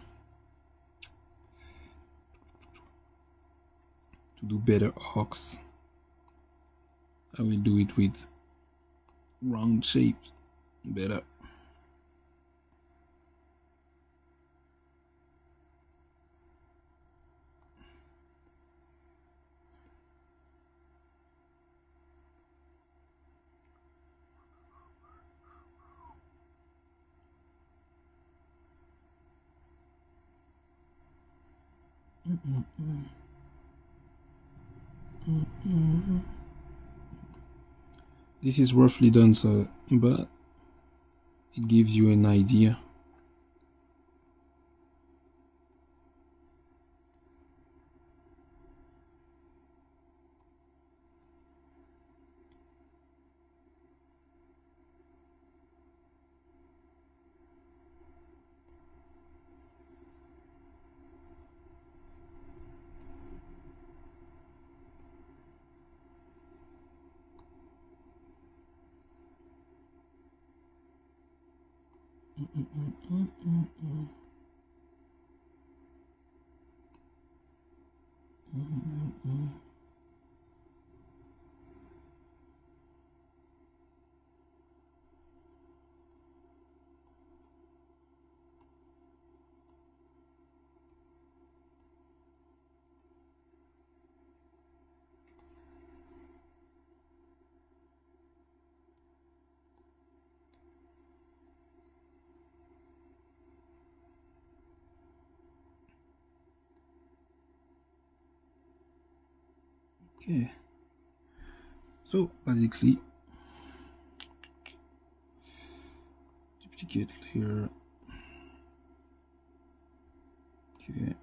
Speaker 1: to do better arcs. I will do it with round shapes better. This is roughly done, so but it gives you an idea. Okay, so basically duplicate layer. Okay,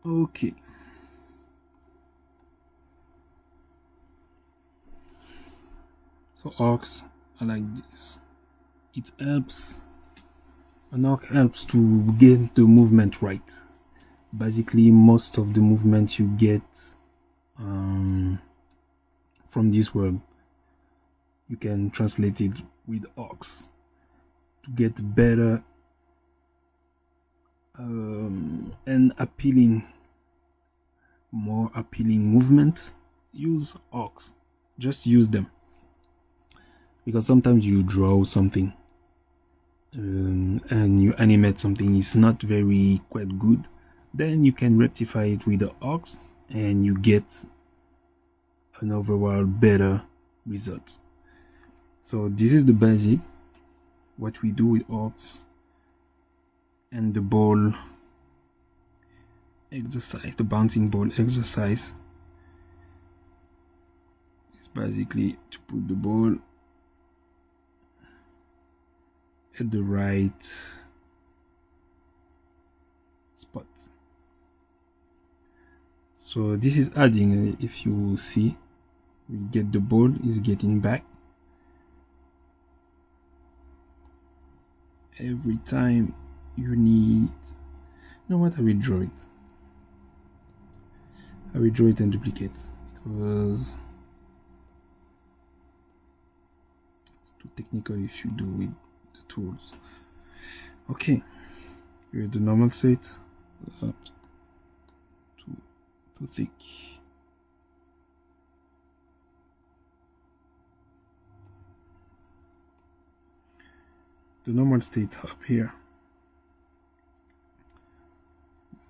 Speaker 1: okay. So arcs are like this. It helps. An arc helps to get the movement right. Basically, most of the movement you get from this world, you can translate it with arcs to get better and more appealing movement. Use arcs. Just use them, because sometimes you draw something and you animate something is not very quite good, then you can rectify it with the arcs and you get an overall better result. So this is the basic, what we do with arcs. And the ball exercise, the bouncing ball exercise, is basically to put the ball at the right spot. So this is adding, if you see, we get the ball is getting back every time you need. You know what, I will draw it. I will draw it and duplicate, because it's too technical if you do with the tools. Okay, you're at the normal state, up too thick. The normal state up here.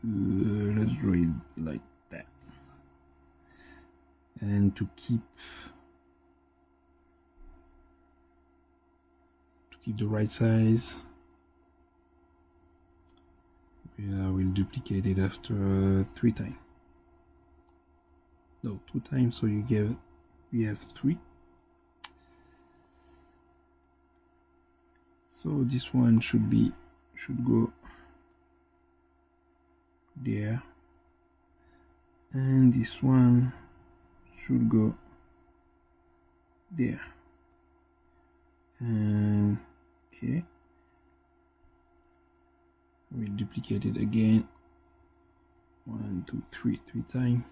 Speaker 1: Let's draw it like that. And to keep the right size, I will duplicate it after 3 times. No, 2 times, so we have 3. So this one should go there, and this one should go there. And okay, we'll duplicate it again. 1, 2, 3 times.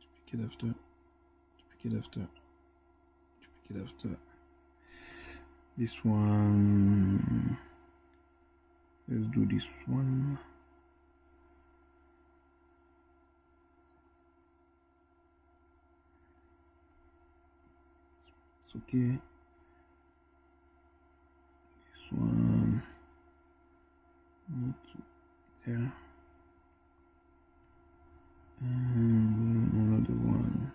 Speaker 1: Duplicate after, duplicate after, duplicate after. This one, let's do this one. It's okay. This one, not there. And another one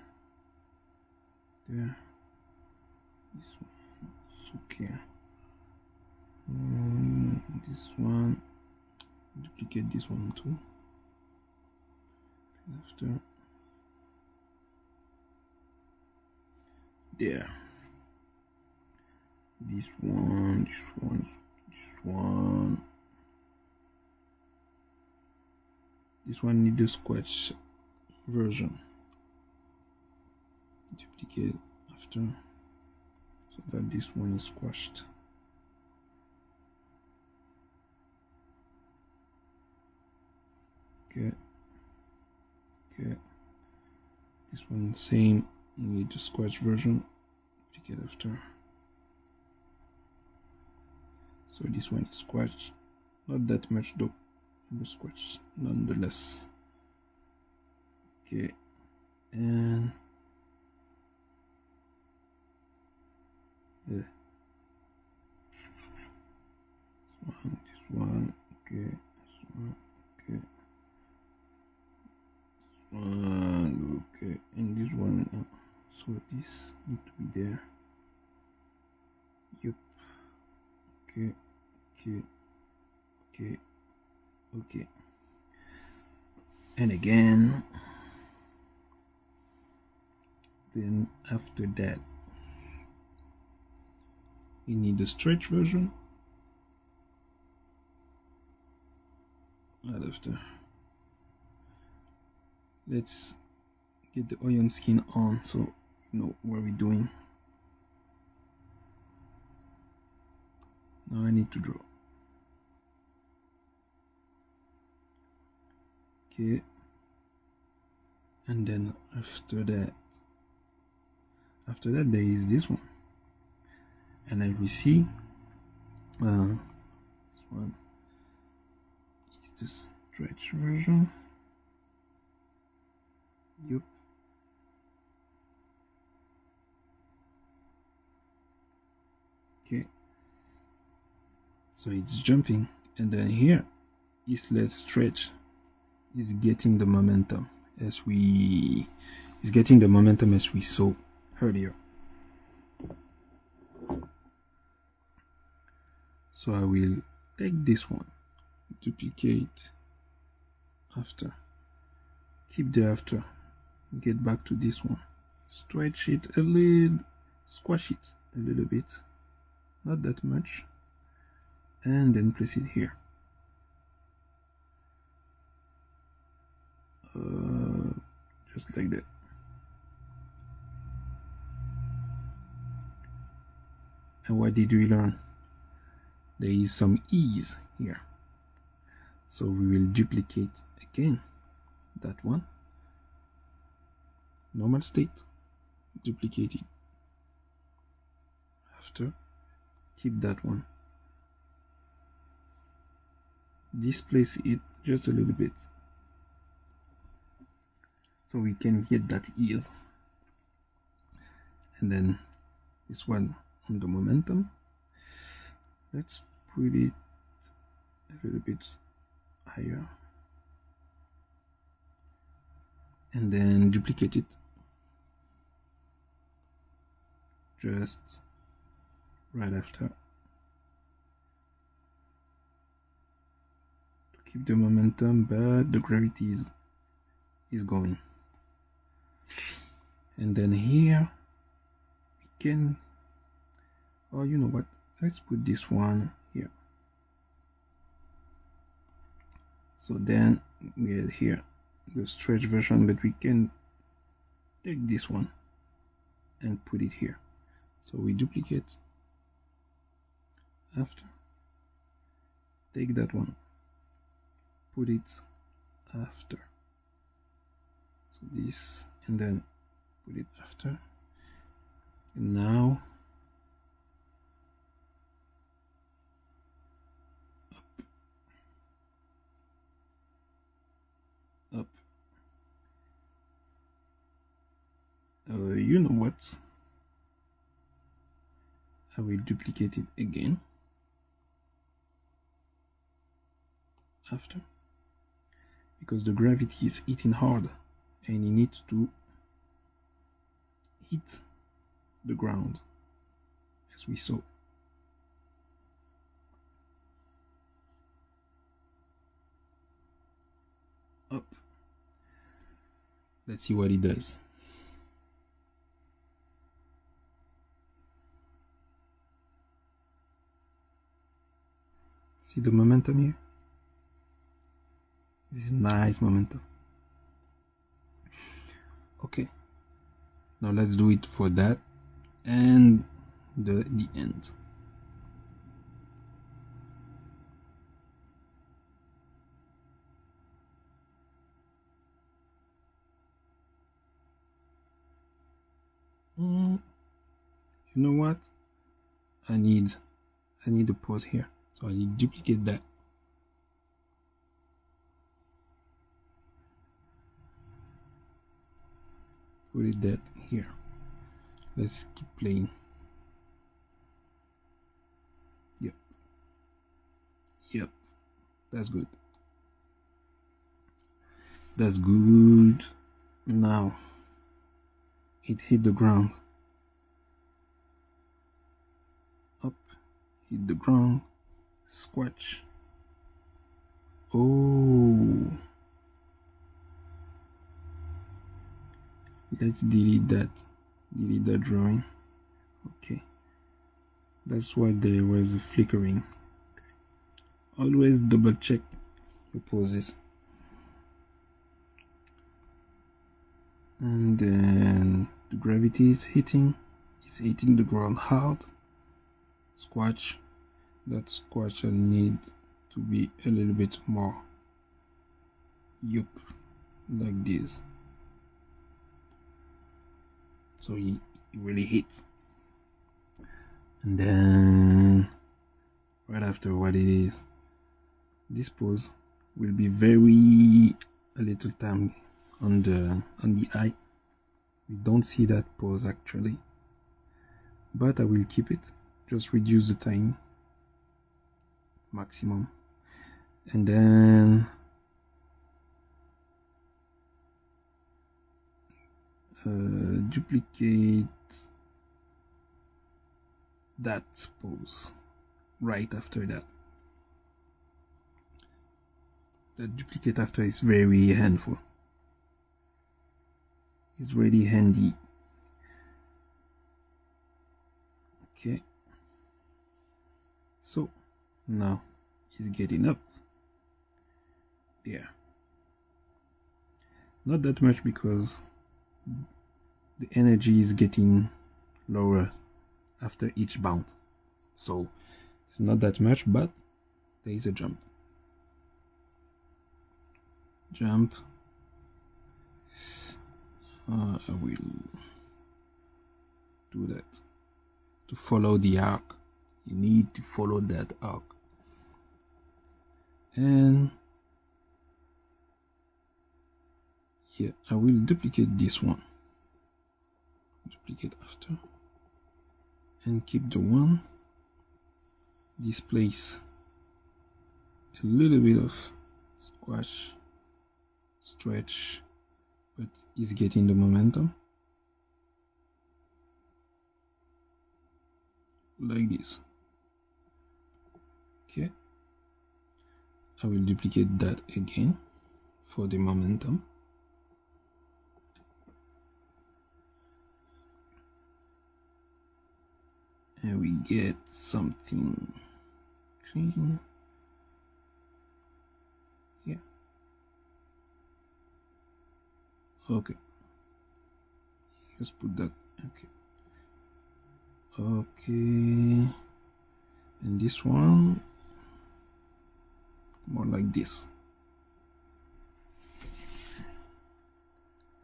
Speaker 1: there. This one, it's okay. This one, duplicate this one too. after there. This one, this one, this one. This one needs the sketch version. Duplicate after so that this one is squashed. Okay. Okay. This one same. Need the sketch version. Duplicate after. So this one is squashed. Not that much though. But squashed nonetheless. Okay. And yeah. This one, okay, this one, okay, this one, okay, and this one, so this need to be there. Yep. Okay, okay, okay, okay. And again, then after that, we need the stretch version. Right after, let's get the iron skin on so you know what we're doing. Now I need to draw. Okay, and then after that there is this one, and I will see this one is the stretch version. Yep. Okay, so it's jumping, and then here is let's stretch is getting the momentum as we saw earlier. So I will take this one, duplicate after, keep the after, get back to this one, stretch it a little, squash it a little bit, not that much, and then place it here. Just like that. And what did we learn? There is some ease here, so we will duplicate again that one, normal state, duplicate it after, keep that one, displace it just a little bit so we can get that ease, and then this one on the momentum, let's put it a little bit higher, and then duplicate it just right after to keep the momentum, but the gravity is going. And then here we can, oh, you know what, let's put this one here. So then we have here the stretch version, but we can take this one and put it here. So we duplicate after, take that one, put it after, so this, and then put it after, and now up. You know what, I will duplicate it again after, because the gravity is hitting hard and it needs to hit the ground as we saw. Up. Let's see what it does. See the momentum here? This is nice momentum. Okay, now let's do it for that and the end. You know what? I need a pause here, so I need to duplicate that. Put it that here. Let's keep playing. Yep, that's good. That's good. Now it hit the ground. Up, hit the ground, squash. Oh, let's delete that drawing. Okay, that's why there was a flickering. Okay. Always double check the poses. And then the gravity is hitting the ground hard. Squash. That squash will need to be a little bit more. Yup, like this. So he really hits. And then right after what it is, this pose will be very a little time on the eye. We don't see that pose actually, but I will keep it. Just reduce the time maximum, and then duplicate that pose right after that. The duplicate after is very handful. It's really handy. Okay, so now he's getting up there. Not that much because the energy is getting lower after each bounce, so it's not that much, but there is a jump. I will do that. To follow the arc, you need to follow that arc. And here I will duplicate this one. Duplicate after. And keep the one. Displace a little bit of squash, stretch, but it's getting the momentum. Like this. Okay, I will duplicate that again for the momentum. And we get something clean here. Okay, just put that. Okay, and this one more like this,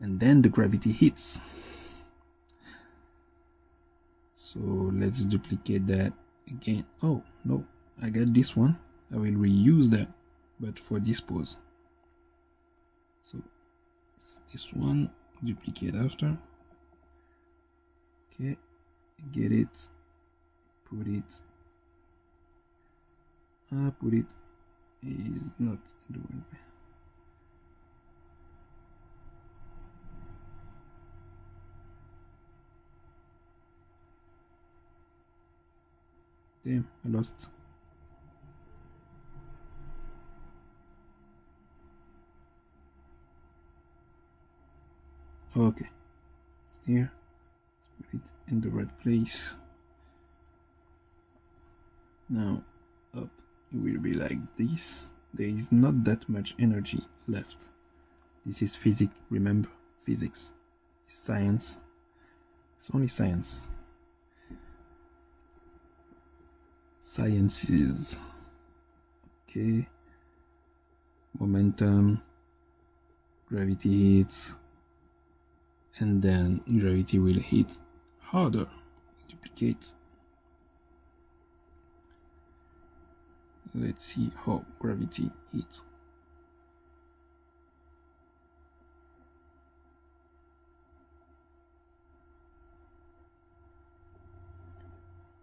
Speaker 1: and then the gravity hits. So let's duplicate that again. Oh no, I got this one. I will reuse that, but for this pose. So this one, duplicate after. Okay, get it, put it. Put it is not doing. Damn, I lost. Okay, here, let's put it in the right place. Now up it will be like this. There is not that much energy left. This is physics, remember, physics is science. It's only science. Sciences. Okay. Momentum, gravity hits, and then gravity will hit harder. Duplicate. Let's see how gravity hits.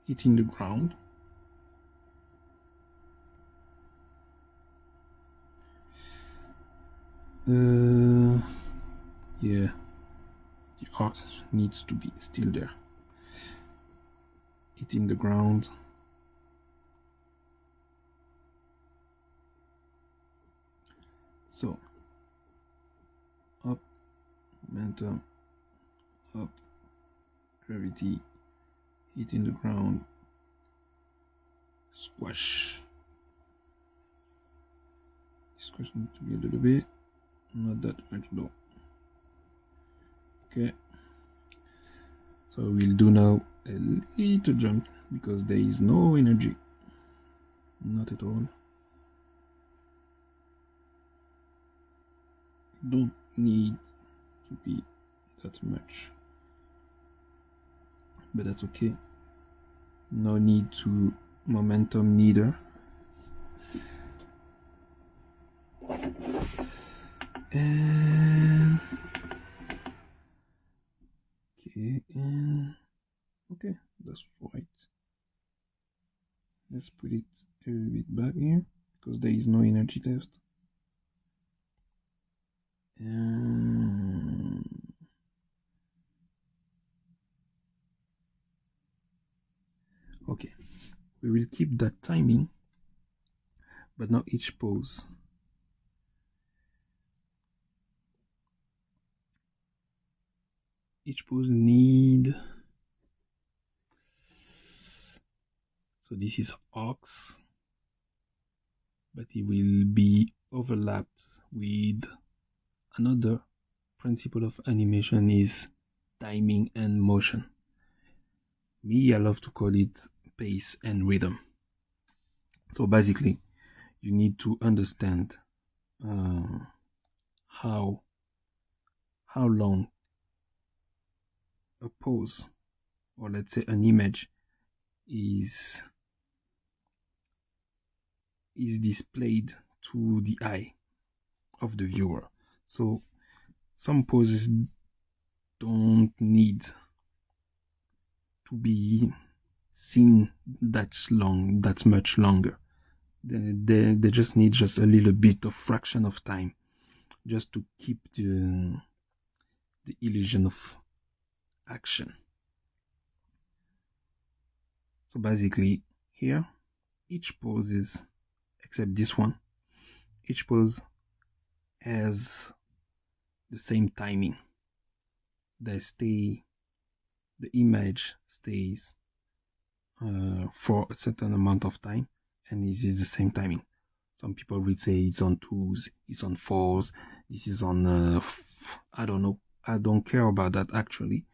Speaker 1: Hitting the ground. Yeah, the arc needs to be still there. Hitting the ground. So up, momentum, up, gravity, hitting the ground, squash. Squash needs to be a little bit, not that much though. Okay, so we'll do now a little jump because there is no energy, not at all. Don't need to be that much, but that's okay. No need to momentum neither. And okay, and okay, that's right. Let's put it a little bit back here because there is no energy left. And okay, we will keep that timing, but not each pose. Each pose need, so this is arcs, but it will be overlapped with another principle of animation is timing and motion. Me, I love to call it pace and rhythm. So basically, you need to understand how long a pose, or let's say an image, is displayed to the eye of the viewer. So some poses don't need to be seen that much longer. They just need just a little bit of fraction of time just to keep the illusion of action. So basically here, each pose is, except this one, each pose has the same timing. The image stays for a certain amount of time, and this is the same timing. Some people will say it's on 2s, it's on 4s, this is on I don't know. I don't care about that actually.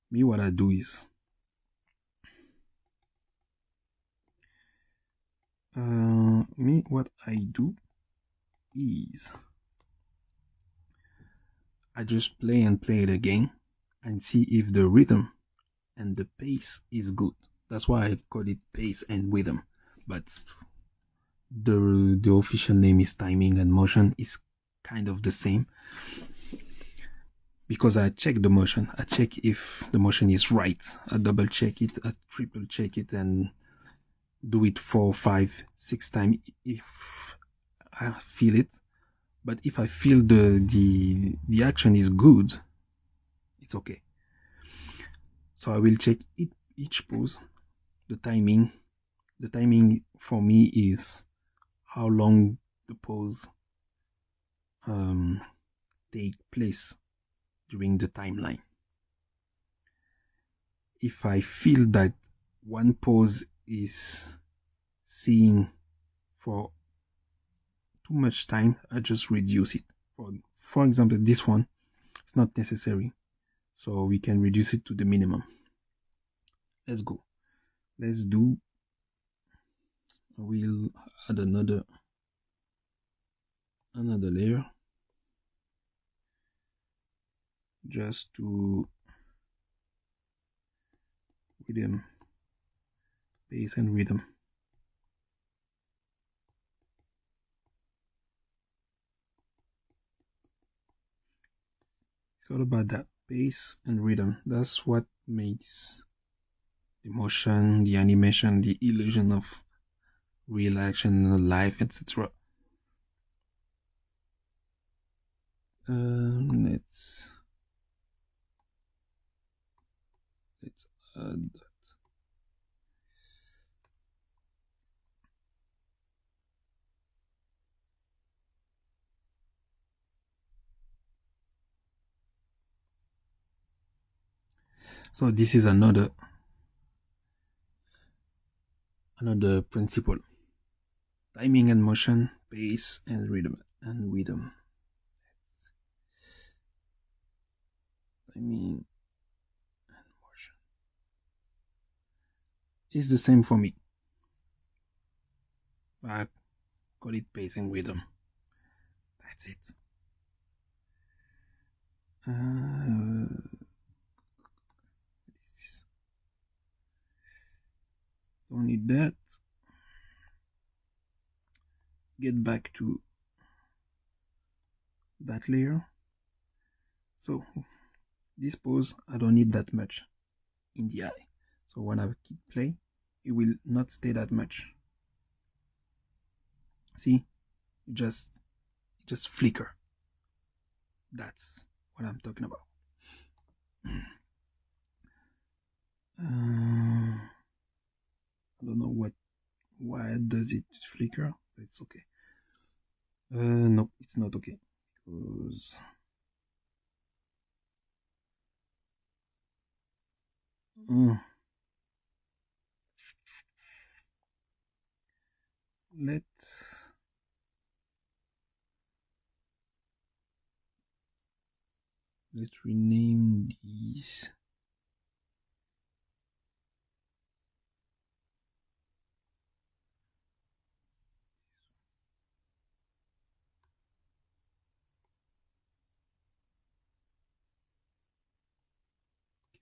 Speaker 1: Me, what I do is I just play it again and see if the rhythm and the pace is good. That's why I call it pace and rhythm, but the official name is timing and motion. Is kind of the same because I check the motion. I check if the motion is right. I double check it, I triple check it, and do it 4, 5, 6 times if I feel it. But if I feel the action is good, it's okay. So I will check each pose. The timing for me is how long the pose take place. during the timeline. If I feel that one pose is seeing for too much time, I just reduce it. For example, this one, it's not necessary, so we can reduce it to the minimum. Let's go. Let's do, we'll add another layer just to rhythm, pace and rhythm. It's all about that pace and rhythm. That's what makes the motion, the animation, the illusion of real action, life, etc. Let's add that. So this is another principle: timing and motion, pace and rhythm. Timing and motion is the same for me. I call it pace and rhythm. That's it. What is this? Don't need that. Get back to that layer. So this pose, I don't need that much in the eye. So when I keep play, it will not stay that much. See, just flicker. That's what I'm talking about. I don't know why does it flicker. It's okay. No, it's not okay because let's rename these.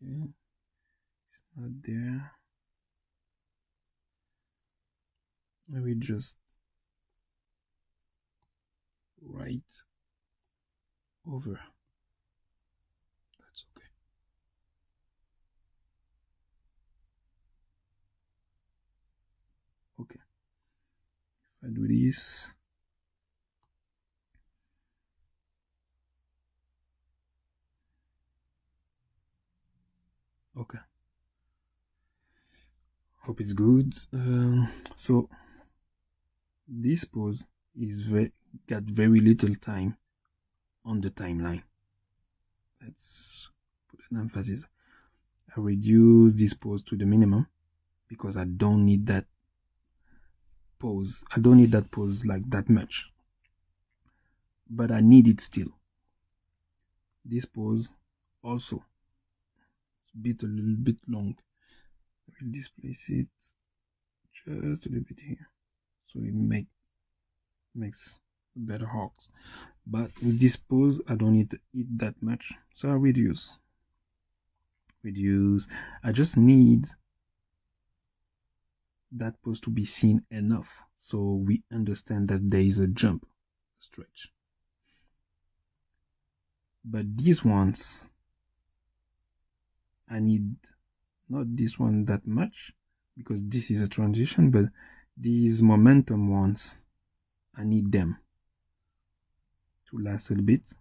Speaker 1: Okay, it's not there. I will just write over. That's okay. Okay. If I do this, okay. Hope it's good. So this pose is got very little time on the timeline. Let's put an emphasis. I reduce this pose to the minimum because I don't need that pose. I don't need that pose like that much, but I need it still. This pose also, it's a little bit long. I will displace it just a little bit here, so it makes better arcs. But with this pose, I don't need it that much, so I reduce. I just need that pose to be seen enough so we understand that there is a jump, stretch. But these ones, I need not this one that much because this is a transition, but these momentum ones, I need them to last a bit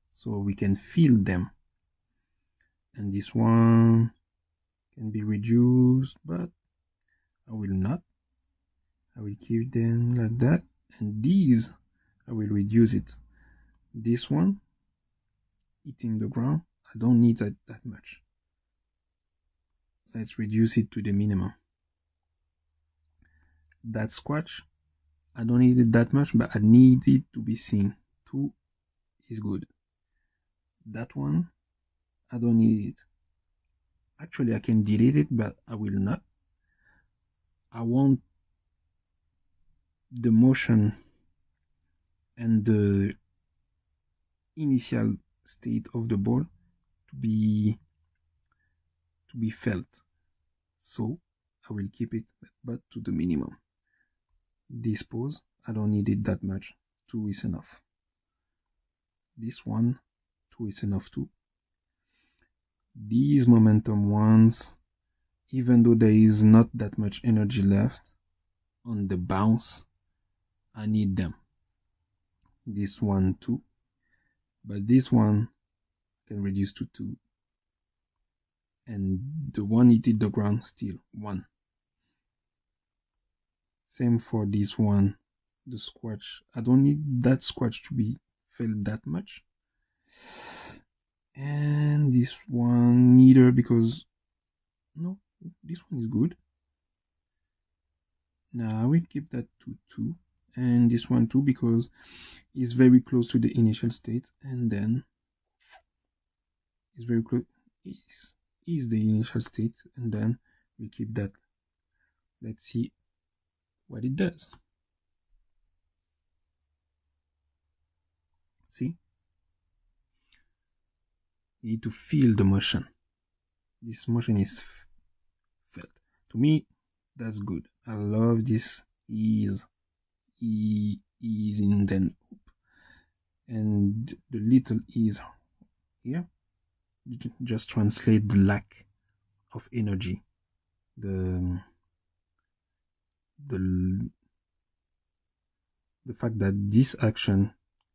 Speaker 1: so we can feel them. And this one can be reduced, but I will not. I will keep them like that. And these, I will reduce it. This one, hitting the ground. I don't need that much. Let's reduce it to the minimum. That scratch, I don't need it that much, but I need it to be seen. 2 is good. That one, I don't need it. Actually, I can delete it, but I will not. I want the motion and the initial state of the ball to be felt. So I will keep it, but to the minimum. This pose, I don't need it that much. 2 is enough. This one, 2 is enough too. These momentum ones, even though there is not that much energy left on the bounce, I need them. This one too, but this one can reduce to 2. And the one hitting the ground still 1. Same for this one, the scratch. I don't need that scratch to be felt that much. And this one neither, because no, this one is good. Now I will keep that to 2, and this one too, because it's very close to the initial state, and then it's very close is the initial state, and then we keep that. Let's see what it does. See, you need to feel the motion. This motion is felt. To me, that's good. I love this ease in, then up, and the little ease here just translate the lack of energy, the fact that this action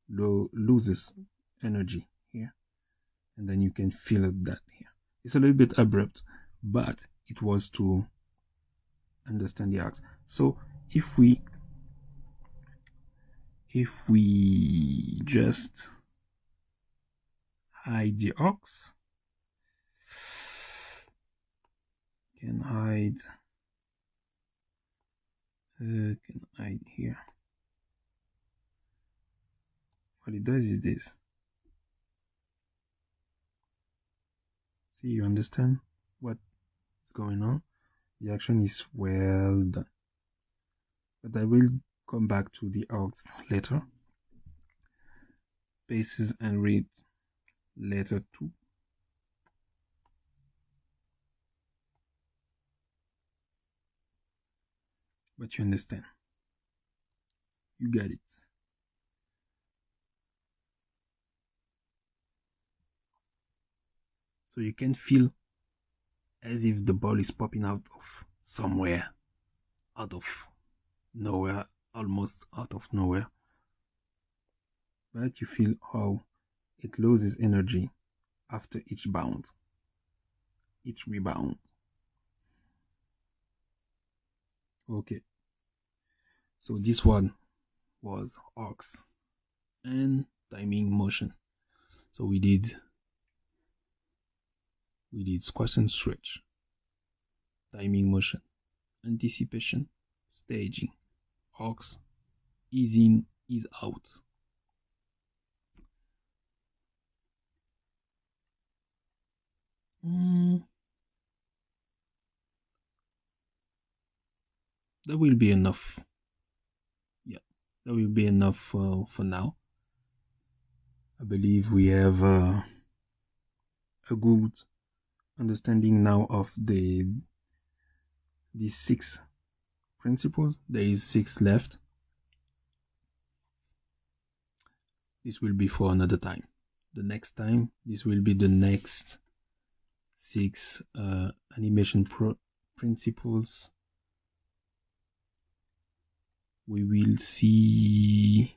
Speaker 1: loses energy here, and then you can feel that here. It's a little bit abrupt, but it was to understand the arcs. So if we just hide the arcs, can hide here. What it does is this. See, you understand what's going on? The action is well done. But I will come back to the arcs later. Bases and read later too. But you understand. You got it. So you can feel as if the ball is popping out of somewhere, out of nowhere, almost out of nowhere. But you feel how it loses energy after each bound, each rebound. Okay. So this one was arcs and timing motion. So we did squash and stretch, timing motion, anticipation, staging, arcs, ease in, ease out. That will be enough. Yeah, that will be enough for now. I believe we have a good understanding now of these 6 principles. There is 6 left. This will be for another time. The next time, this will be the next 6 animation principles. We will see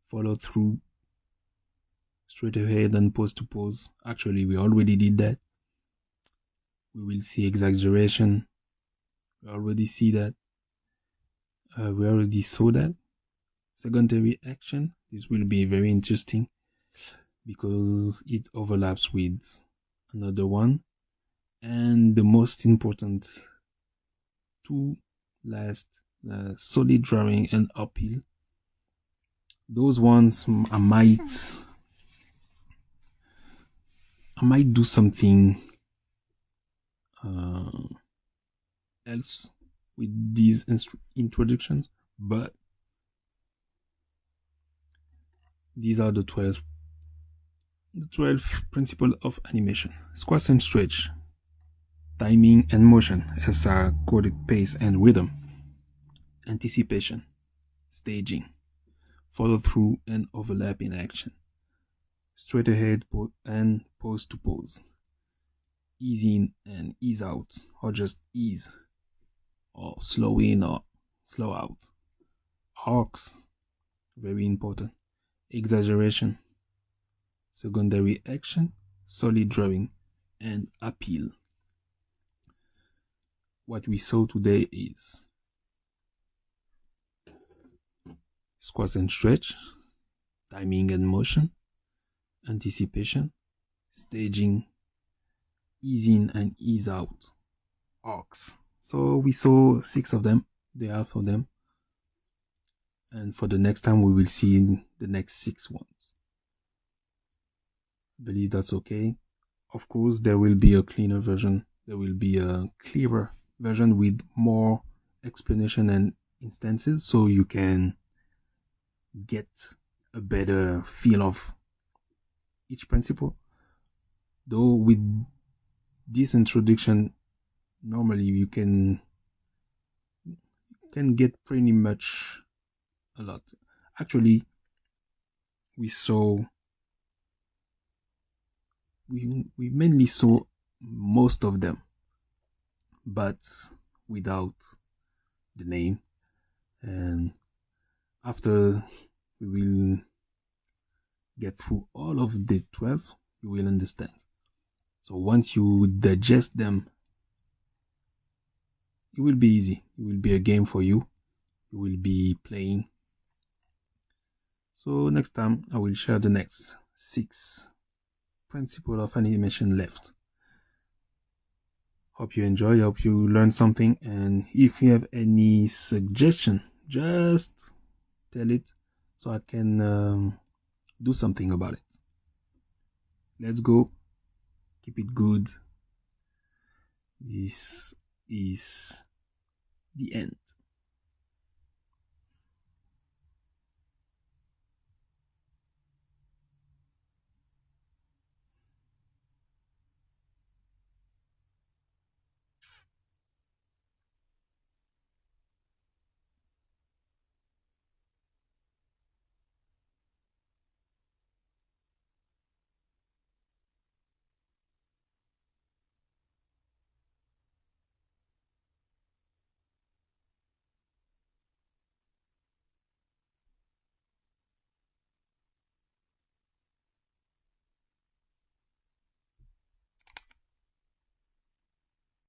Speaker 1: follow through, straight ahead and pose to pose. Actually, we already did that. We will see exaggeration. We already see that. We already saw that. Secondary action. This will be very interesting. because it overlaps with another one. And the most important two last, solid drawing and uphill. Those ones I might do something else with these introductions, but these are the 12 principles of animation: squash and stretch, timing and motion, SR coded pace and rhythm, anticipation, staging, follow through and overlap in action, straight ahead and pose to pose, ease in and ease out, or just ease, or slow in or slow out, arcs, very important, exaggeration, secondary action, solid drawing, and appeal. What we saw today is squash and stretch, timing and motion, anticipation, staging, ease in and ease out, arcs. So we saw 6 of them, there are for them. And for the next time, we will see the next 6 ones. I believe that's okay. Of course, there will be a cleaner version. There will be a clearer version with more explanation and instances, so you can get a better feel of each principle. Though with this introduction, normally you can get pretty much a lot. Actually, we mainly saw most of them, but without the name. And after we will get through all of the 12, you will understand. So once you digest them, it will be easy. It will be a game for you. You will be playing. So next time I will share the next 6 principles of animation left. Hope you enjoy, hope you learn something, and if you have any suggestion, just tell it so I can do something about it. Let's go. Keep it good. This is the end.